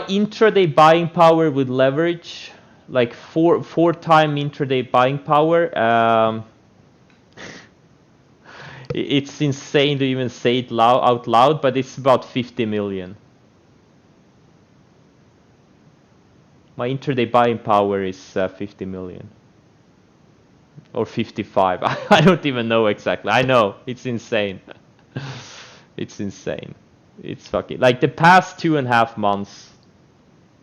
intraday buying power with leverage, like four time intraday buying power. It's insane to even say it out loud, but it's about 50 million. My intraday buying power is 50 million. Or 55. I don't even know exactly. I know. It's insane. It's insane. It's fucking... Like the past 2.5 months,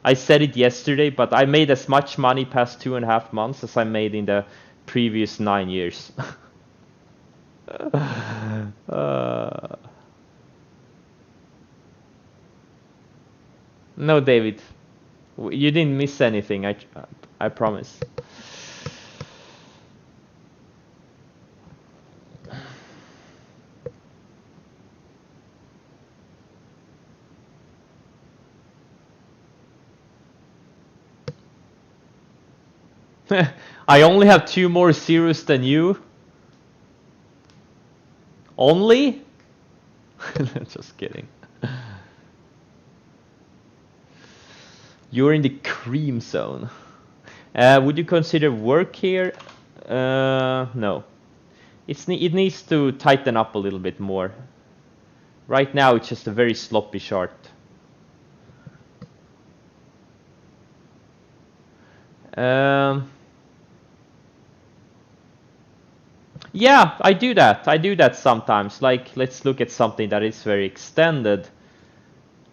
I said it yesterday, but I made as much money past 2.5 months as I made in the previous 9 years. No, David. You didn't miss anything, I promise. I only have 2 more zeros than you. Only? Just kidding. You're in the cream zone. Would you consider work here? No. It needs to tighten up a little bit more. Right now it's just a very sloppy chart. Yeah, I do that. I do that sometimes. Like, let's look at something that is very extended,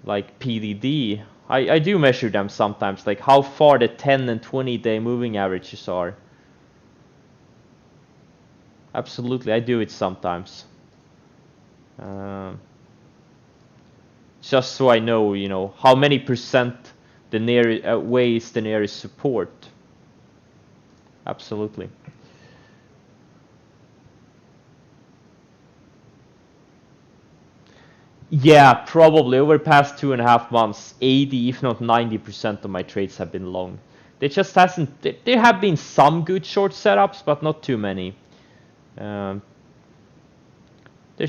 like PDD. I do measure them sometimes, like how far the 10 and 20 day moving averages are. Absolutely, I do it sometimes. Just so I know, how many percent the way is the nearest support. Absolutely. Yeah, probably over the past 2.5 months, 80 if not 90% of my trades have been long. There just hasn't. There have been some good short setups, but not too many. There's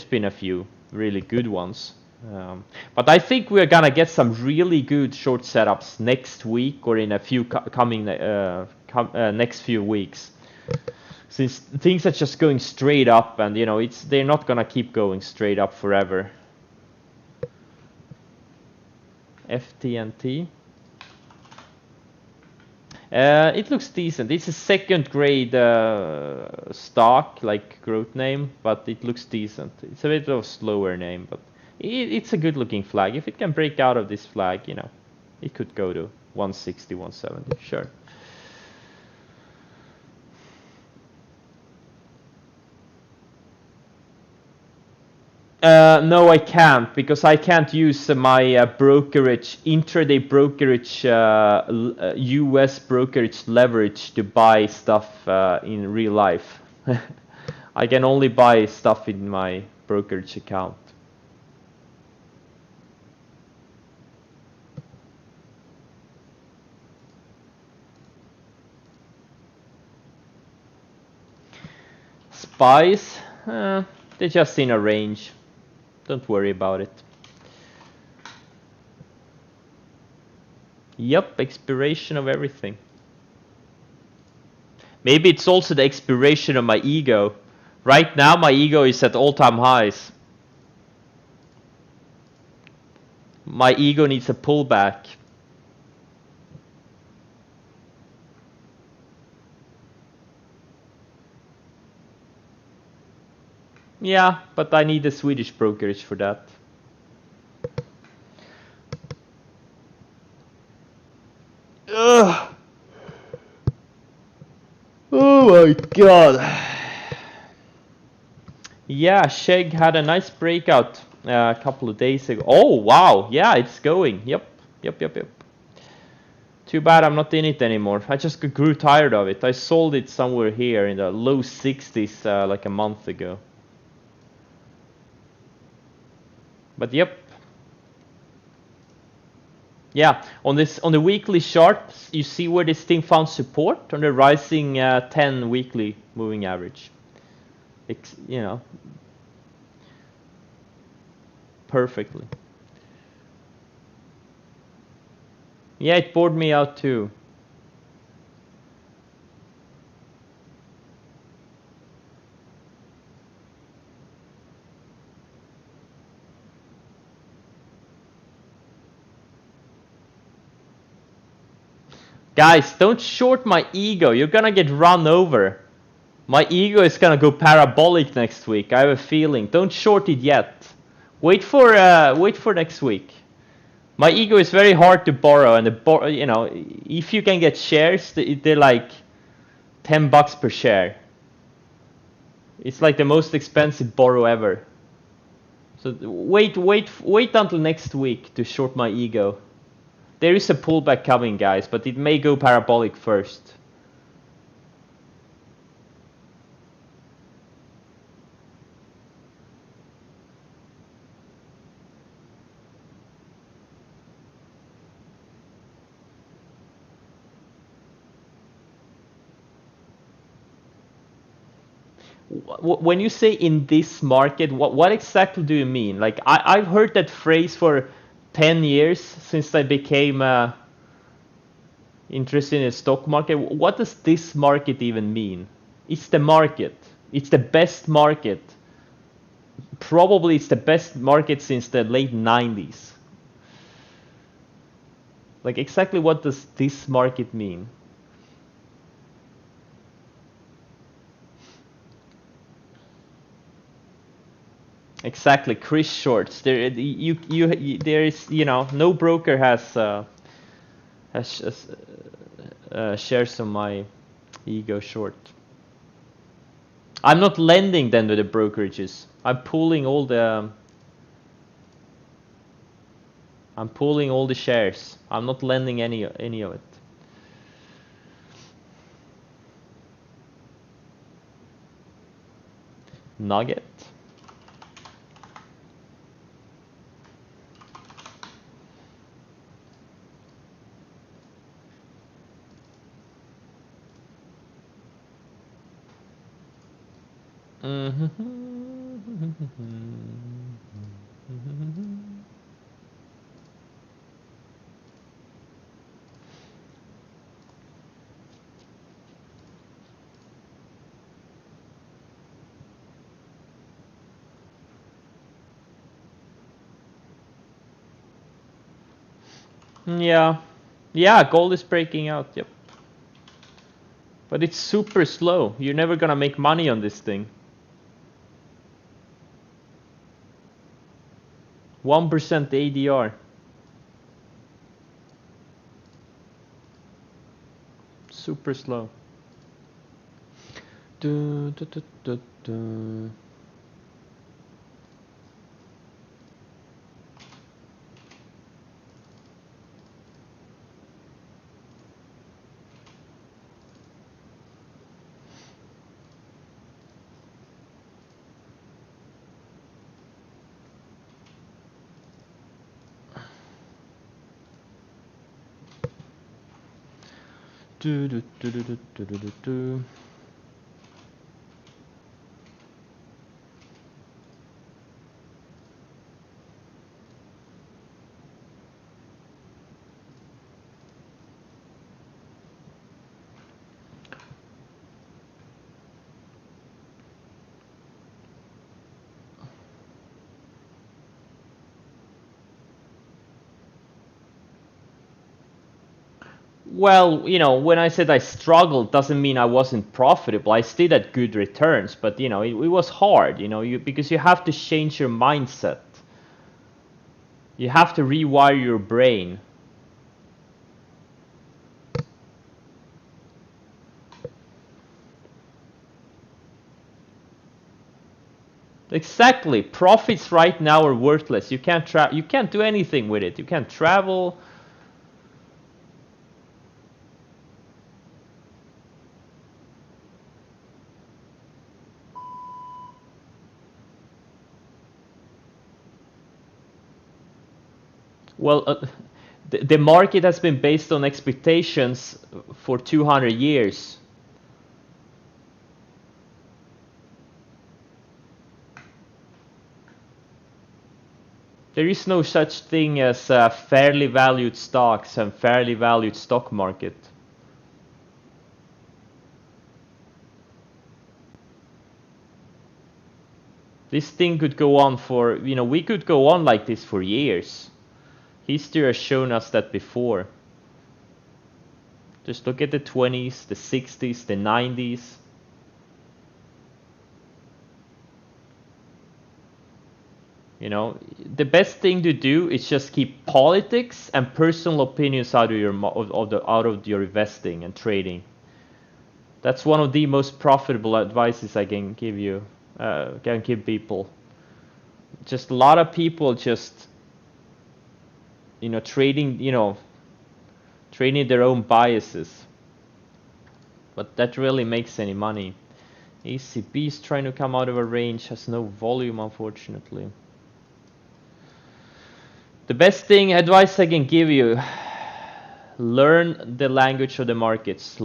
been a few really good ones. But I think we're gonna get some really good short setups next week or in a few coming next few weeks. Since things are just going straight up, and they're not gonna keep going straight up forever. FTNT. It looks decent. It's a second grade stock, like growth name, but it looks decent. It's a bit of a slower name, but it's a good looking flag. If it can break out of this flag, it could go to 160, 170, sure. No, I can't, because I can't use my brokerage, intraday brokerage, US brokerage leverage to buy stuff in real life. I can only buy stuff in my brokerage account. Spies, they're just in a range. Don't worry about it. Yep, expiration of everything. Maybe it's also the expiration of my ego. Right now my ego is at all-time highs. My ego needs a pullback. Yeah, but I need a Swedish brokerage for that. Ugh. Oh my god. Yeah, Sheg had a nice breakout a couple of days ago. Oh wow, yeah, it's going. Yep. Too bad I'm not in it anymore. I just grew tired of it. I sold it somewhere here in the low 60s like a month ago. But yep. Yeah, on the weekly chart, you see where this thing found support on the rising 10 weekly moving average. You know, perfectly. Yeah, it bored me out too. Guys, don't short my ego. You're gonna get run over. My ego is gonna go parabolic next week. I have a feeling. Don't short it yet. Wait for next week. My ego is very hard to borrow, and you know, if you can get shares, they're like $10 per share. It's like the most expensive borrow ever. So wait until next week to short my ego. There is a pullback coming, guys, but it may go parabolic first. When you say in this market, what exactly do you mean? Like I've heard that phrase for 10 years since I became interested in the stock market. What does this market even mean? It's the market. It's the best market. Probably it's the best market since the late 90s. Like exactly what does this market mean? Exactly, Chris shorts. There there is, you know, no broker has shares on my ego short. I'm not lending them to the brokerages. I'm pooling all the shares. I'm not lending any of it. Nugget. Yeah. Yeah, gold is breaking out, yep. But it's super slow. You're never gonna make money on this thing. 1% ADR. Super slow. Do, do, do, do, do, do, do, do, do. Well, you know, when I said I struggled, doesn't mean I wasn't profitable. I still had good returns, but you know, it was hard, you know, because you have to change your mindset. You have to rewire your brain. Exactly. Profits right now are worthless. You can't do anything with it. You can't travel. Well, the market has been based on expectations for 200 years. There is no such thing as fairly valued stocks and fairly valued stock market. This thing could go on for, you know, we could go on like this for years. History has shown us that before. Just look at the 20s, the 60s, the 90s. You know, the best thing to do is just keep politics and personal opinions out of your investing and trading. That's one of the most profitable advices I can give you, can give people. Just a lot of people just, you know, trading their own biases. But that really makes any money. ACB is trying to come out of a range, has no volume, unfortunately. The best advice I can give you, learn the language of the markets.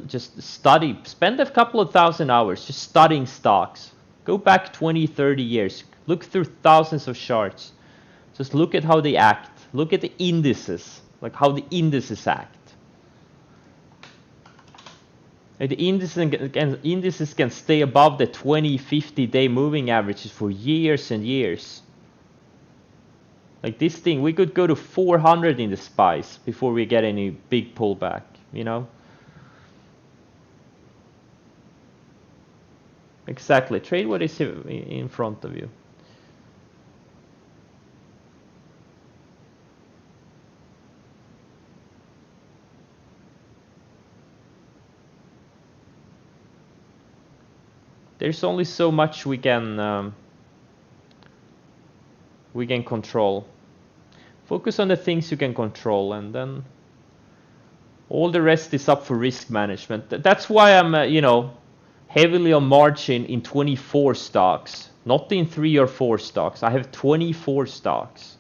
Just study. Spend a couple of thousand hours just studying stocks. Go back 20, 30 years. Look through thousands of charts. Just look at how they act. Look at the indices, like how the indices act. The indices can stay above the 20, 50-day moving averages for years and years. Like this thing, we could go to 400 in the SPYs before we get any big pullback, you know? Exactly. Trade what is in front of you. There's only so much we can control. Focus on the things you can control, and then all the rest is up for risk management. That's why I'm, you know, heavily on margin in 24 stocks, not in 3 or 4 stocks. I have 24 stocks.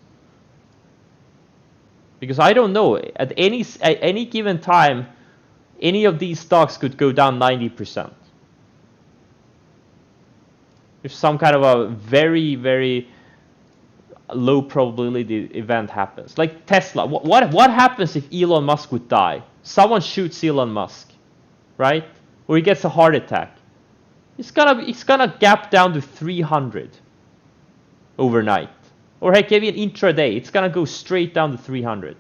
Because I don't know, at any given time, any of these stocks could go down 90%. If some kind of a very, very low probability event happens. Like Tesla. What happens if Elon Musk would die? Someone shoots Elon Musk, right? Or he gets a heart attack. It's gonna gap down to 300 overnight. Or heck, maybe an intraday. It's gonna go straight down to 300.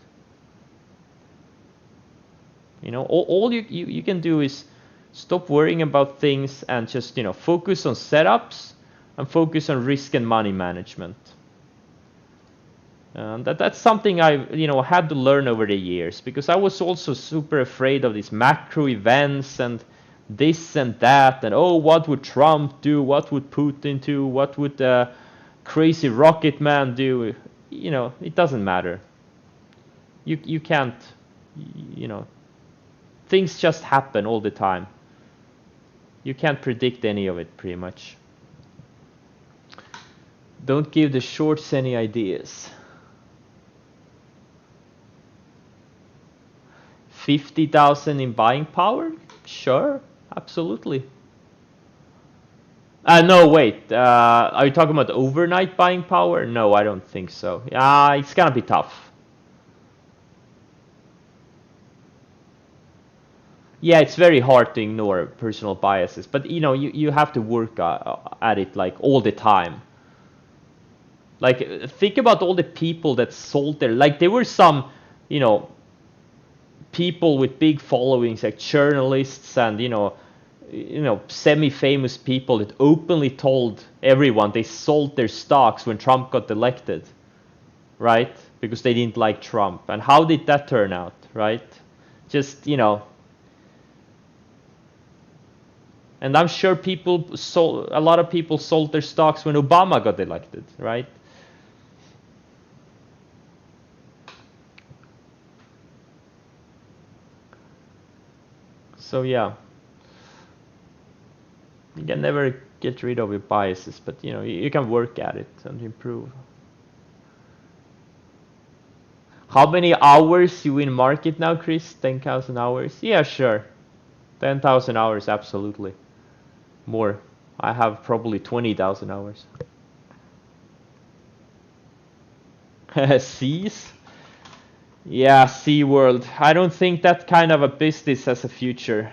You know, all you can do is stop worrying about things and just, you know, focus on setups and focus on risk and money management. That's something I, you know, had to learn over the years, because I was also super afraid of these macro events and this and that, and oh, what would Trump do? What would Putin do? What would crazy rocket man do? You know, it doesn't matter. You can't, you know, things just happen all the time. You can't predict any of it, pretty much. Don't give the shorts any ideas. 50,000 in buying power? Sure, absolutely. No, wait. Are you talking about overnight buying power? No, I don't think so. It's gonna be tough. Yeah, it's very hard to ignore personal biases, but you have to work at it like all the time. Like, think about all the people that sold their, like, there were some, people with big followings, like journalists and semi-famous people that openly told everyone they sold their stocks when Trump got elected, right? Because they didn't like Trump. And how did that turn out, right? Just, and I'm sure a lot of people sold their stocks when Obama got elected, right? So yeah, you can never get rid of your biases, but you can work at it and improve. How many hours you in market now, Chris? 10,000 hours? Yeah, sure. 10,000 hours, absolutely. More. I have probably 20,000 hours. Seas? Yeah, SeaWorld. I don't think that kind of a business has a future.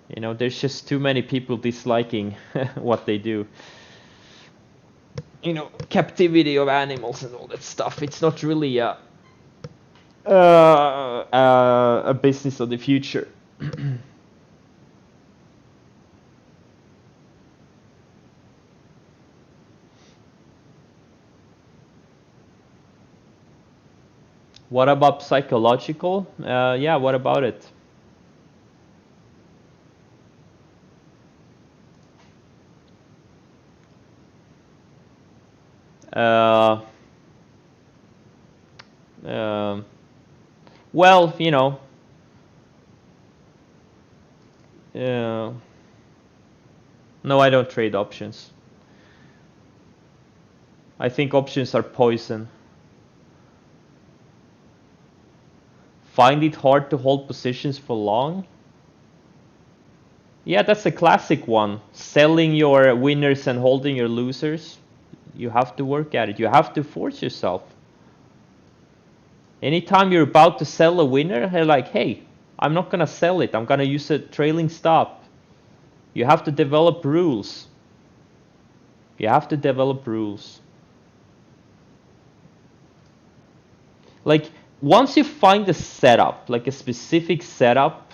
There's just too many people disliking what they do. Captivity of animals and all that stuff. It's not really a business of the future. What about psychological? Yeah, what about it? Uh, um, well, no, I don't trade options. I think options are poison. Find it hard to hold positions for long? Yeah, that's a classic one. Selling your winners and holding your losers. You have to work at it. You have to force yourself. Anytime you're about to sell a winner, you're like, hey, I'm not going to sell it. I'm going to use a trailing stop. You have to develop rules. You have to develop rules. Like, once you find a setup, like a specific setup,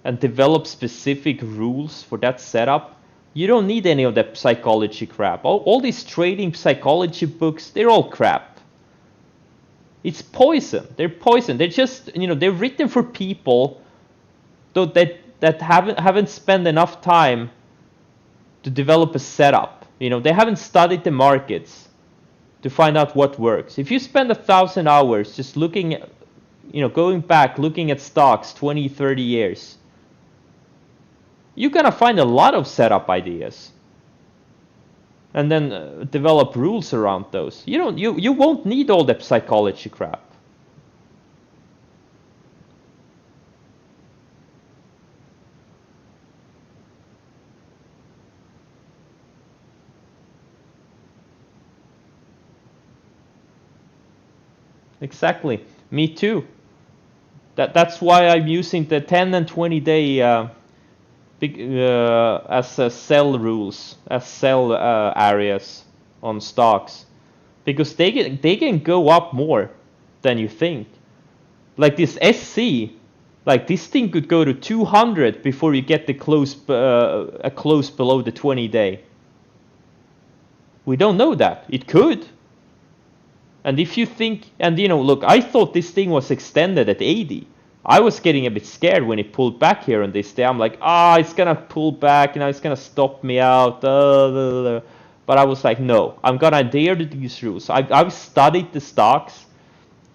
and develop specific rules for that setup, you don't need any of that psychology crap. All these trading psychology books, they're all crap. It's poison. They're poison. They're just, they're written for people that haven't spent enough time to develop a setup. They haven't studied the markets to find out what works. If you spend 1,000 hours just looking at, going back, looking at stocks 20, 30 years, you're gonna find a lot of setup ideas. And then develop rules around those. You won't need all that psychology crap. Exactly. Me too. That's why I'm using the 10 and 20 day as sell rules, as sell areas on stocks, because they can go up more than you think. Like this SC, like this thing could go to 200 before you get the close a close below the 20 day. We don't know that. It could. And if you think, and look, I thought this thing was extended at 80. I was getting a bit scared when it pulled back here on this day. I'm like, it's gonna pull back, it's gonna stop me out. But I was like, no, I'm gonna adhere to these rules. I've studied the stocks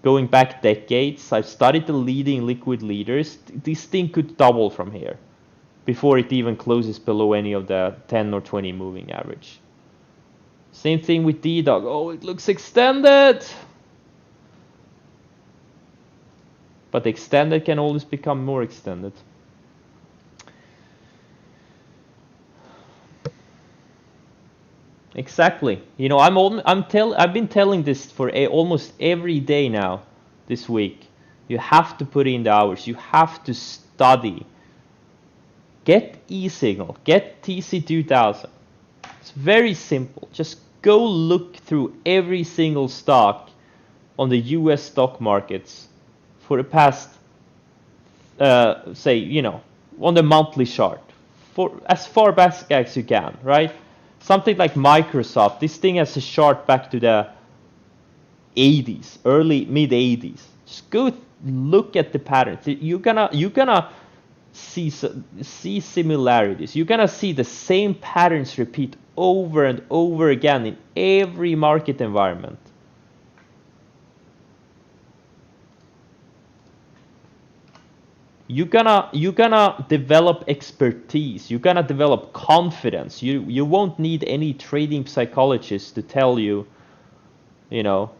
going back decades. I've studied the leading liquid leaders. This thing could double from here before it even closes below any of the 10 or 20 moving average. Same thing with D-Dog. Oh, it looks extended. But extended can always become more extended. Exactly. You know, I've been telling this for almost every day now this week. You have to put in the hours. You have to study. Get e-signal. Get TC2000. It's very simple. Just go look through every single stock on the US stock markets for the past, say, you know, on the monthly chart, for as far back as you can, right? Something like Microsoft, this thing has a chart back to the 80s, early mid 80s. Just go look at the patterns. You're gonna see similarities. You're gonna see the same patterns repeat over and over again in every market environment. You're gonna develop expertise. You're gonna develop confidence. You won't need any trading psychologist to tell you, you know,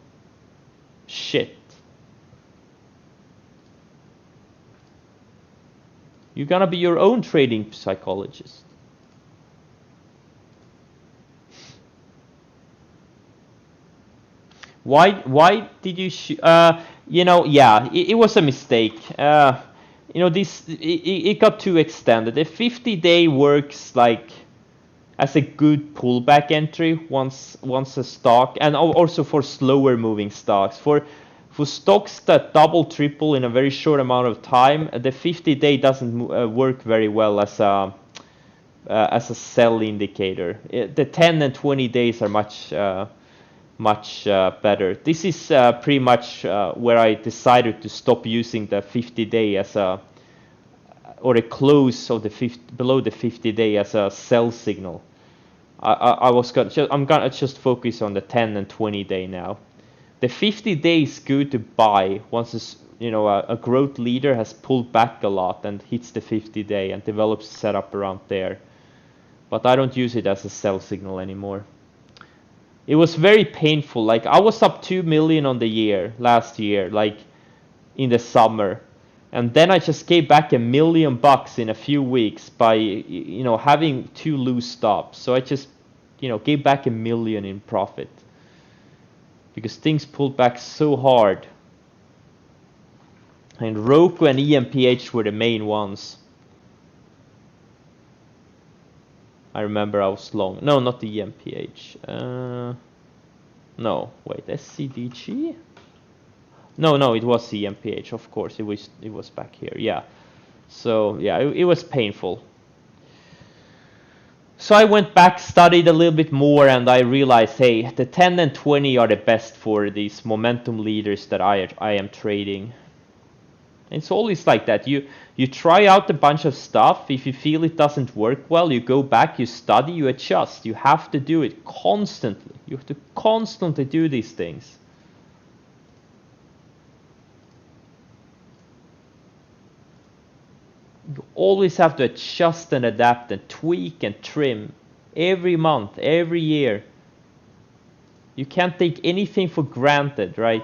shit. You're gonna be your own trading psychologist. Why did you you know, yeah, it was a mistake. You know, it got too extended. The 50-day works like as a good pullback entry once a stock, and also for slower moving stocks. For stocks that double triple in a very short amount of time, the 50-day doesn't work very well as a sell indicator. The 10 and 20 days are much better. This is pretty much where I decided to stop using the 50-day as a, or a close of the below the 50-day as a sell signal. I'm gonna just focus on the 10 and 20-day now. The 50-day is good to buy once it's, you know, a growth leader has pulled back a lot and hits the 50-day and develops a setup around there. But I don't use it as a sell signal anymore. It was very painful. Like, I was up 2 million on the year last year, like in the summer, and then I just gave back $1 million in a few weeks by, you know, having 2 loose stops. So I just, you know, gave back $1 million in profit because things pulled back so hard. And Roku and EMPH were the main ones. I remember I was long. No, not the EMPH. No, wait, SCDG? No, it was EMPH, of course. It was back here, yeah. So, yeah, it was painful. So I went back, studied a little bit more, and I realized, hey, the 10 and 20 are the best for these momentum leaders that I am trading. It's always like that. You try out a bunch of stuff. If you feel it doesn't work well, you go back, you study, you adjust. You have to do it constantly. You have to constantly do these things. You always have to adjust and adapt and tweak and trim every month, every year. You can't take anything for granted, right?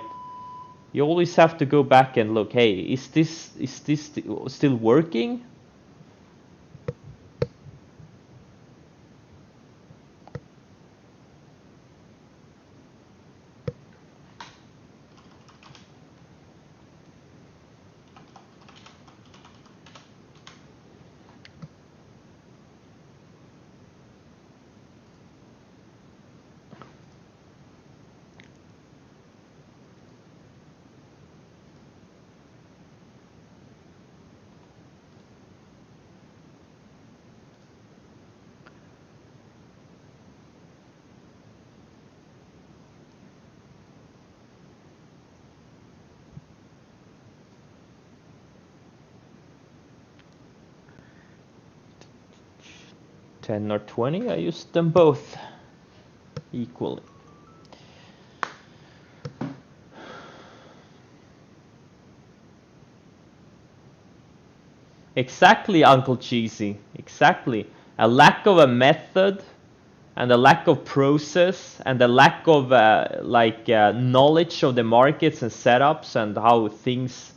You always have to go back and look, hey, is this still working? $10 or $20, I used them both equally. Exactly, Uncle Cheesy. Exactly. A lack of a method and a lack of process and a lack of knowledge of the markets and setups and how things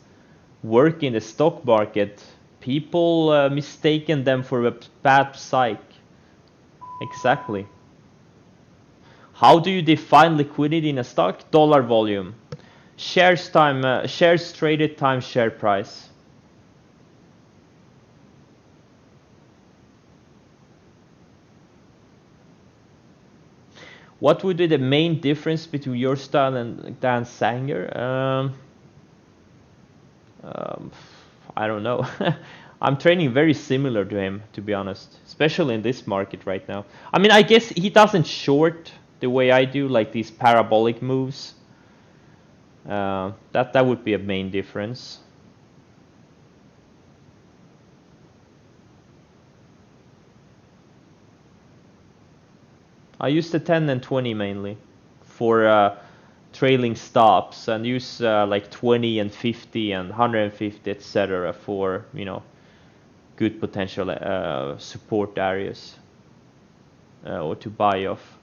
work in the stock market, people mistaken them for a bad psych. Exactly. How do you define liquidity in a stock? Dollar volume. Shares traded times share price. What would be the main difference between your style and Dan Sanger? I don't know. I'm training very similar to him, to be honest, especially in this market right now. I mean, I guess he doesn't short the way I do, like these parabolic moves. That would be a main difference. I use the 10 and 20 mainly for trailing stops, and use like 20 and 50 and 150, etc. for, you know, good potential support areas or to buy off.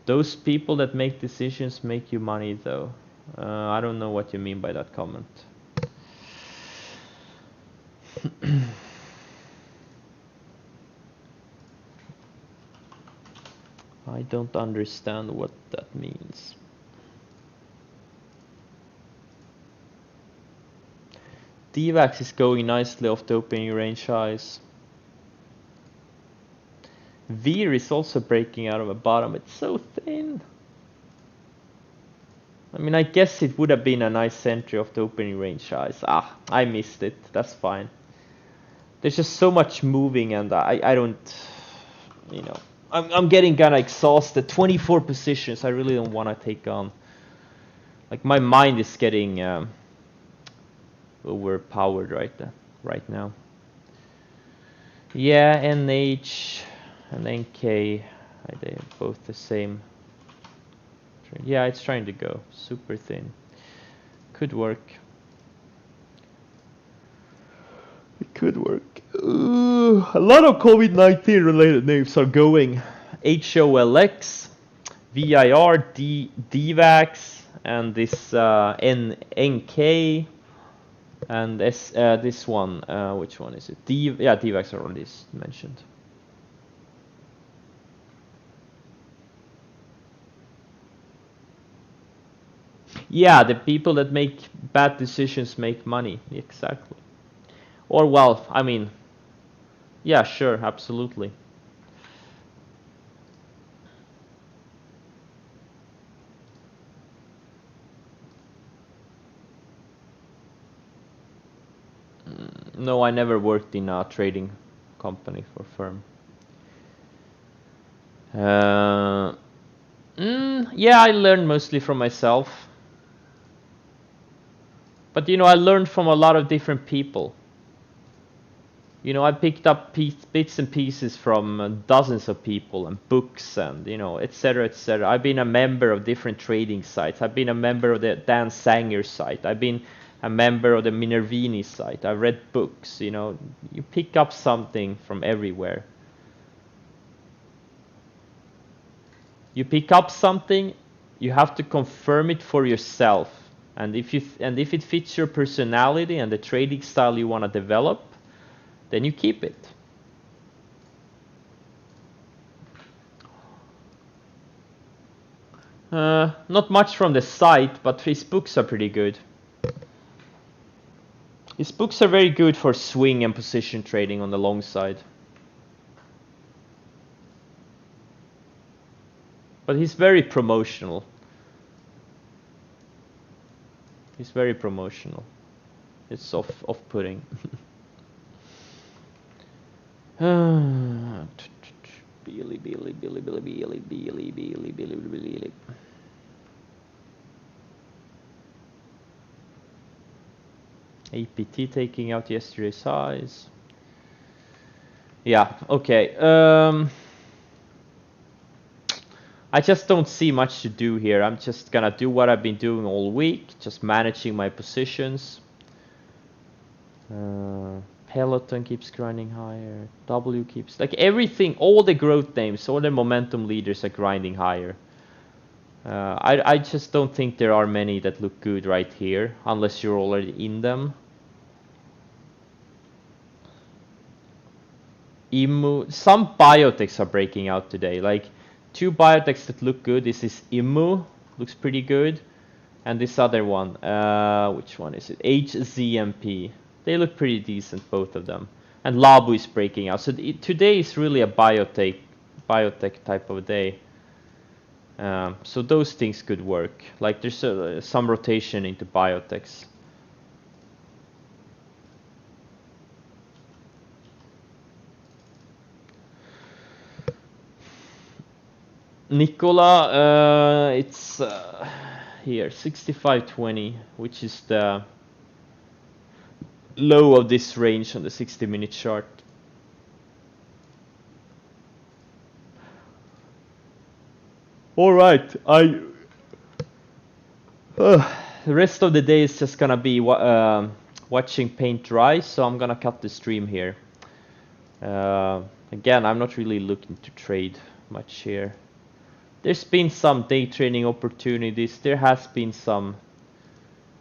Those people that make decisions make you money, though. I don't know what you mean by that comment. I don't understand what that means. DVAX is going nicely off the opening range highs. VIR is also breaking out of a bottom. It's so thin. I mean, I guess it would have been a nice entry of the opening range highs. I missed it. That's fine. There's just so much moving, and I don't, you know, I'm getting kind of exhausted. 24 positions. I really don't want to take on. Like, my mind is getting overpowered right now. Yeah, NH and NK, they're both the same. Yeah, it's trying to go super thin. Could work. It could work. A lot of COVID-19 related names are going. HOLX, VIR, DVAX, and this NK, and this one. Which one is it? Yeah, DVAX are already mentioned. Yeah, the people that make bad decisions make money. Exactly. Or, well, I mean, yeah, sure, absolutely. No, I never worked in a trading company or firm. Yeah, I learned mostly from myself. But, you know, I learned from a lot of different people. You know, I picked up bits and pieces from dozens of people and books and, you know, etc., etc. I've been a member of different trading sites. I've been a member of the Dan Sanger site. I've been a member of the Minervini site. I've read books, you know. You pick up something from everywhere. You pick up something, you have to confirm it for yourself. And if it fits your personality and the trading style you want to develop, then you keep it. Not much from the site, but his books are pretty good. His books are very good for swing and position trading on the long side. But he's very promotional. He's very promotional. It's off-putting. Billy. APT taking out yesterday's highs. Yeah, okay. I just don't see much to do here. I'm just gonna do what I've been doing all week, just managing my positions. Peloton keeps grinding higher. W keeps, like, everything, all the growth names, all the momentum leaders are grinding higher. I just don't think there are many that look good right here, unless you're already in them. Some biotechs are breaking out today. Like 2 biotechs that look good. This is Immu, looks pretty good, and this other one. Which one is it? HZMP. They look pretty decent, both of them. And Labu is breaking out. So today is really a biotech type of day. So those things could work. Like there's some rotation into biotechs. Nicola, it's here 65.20, which is the low of this range on the 60-minute chart. All right, the rest of the day is just gonna be watching paint dry, so I'm gonna cut the stream here. Again, I'm not really looking to trade much here. There's been some day trading opportunities. There has been some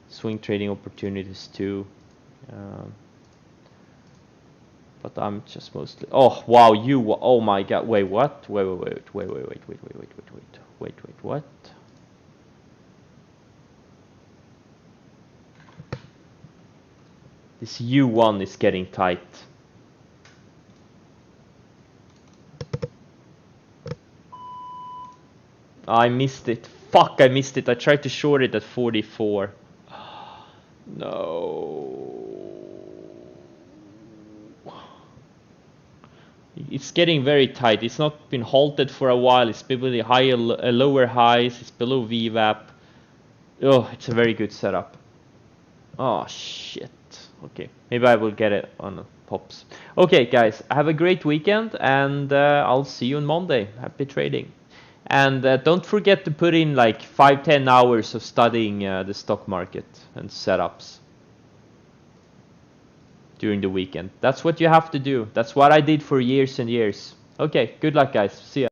swing trading opportunities too. But I'm just mostly... Oh, wow, oh my god, wait, what? Wait, what? This U1 is getting tight. I missed it. Fuck, I missed it. I tried to short it at 44. No. It's getting very tight. It's not been halted for a while. It's below the lower highs. It's below VWAP. Oh, it's a very good setup. Oh, shit. Okay, maybe I will get it on pops. Okay, guys, have a great weekend, and I'll see you on Monday. Happy trading. And don't forget to put in like 5-10 hours of studying the stock market and setups during the weekend. That's what you have to do. That's what I did for years and years. Okay, good luck, guys. See ya.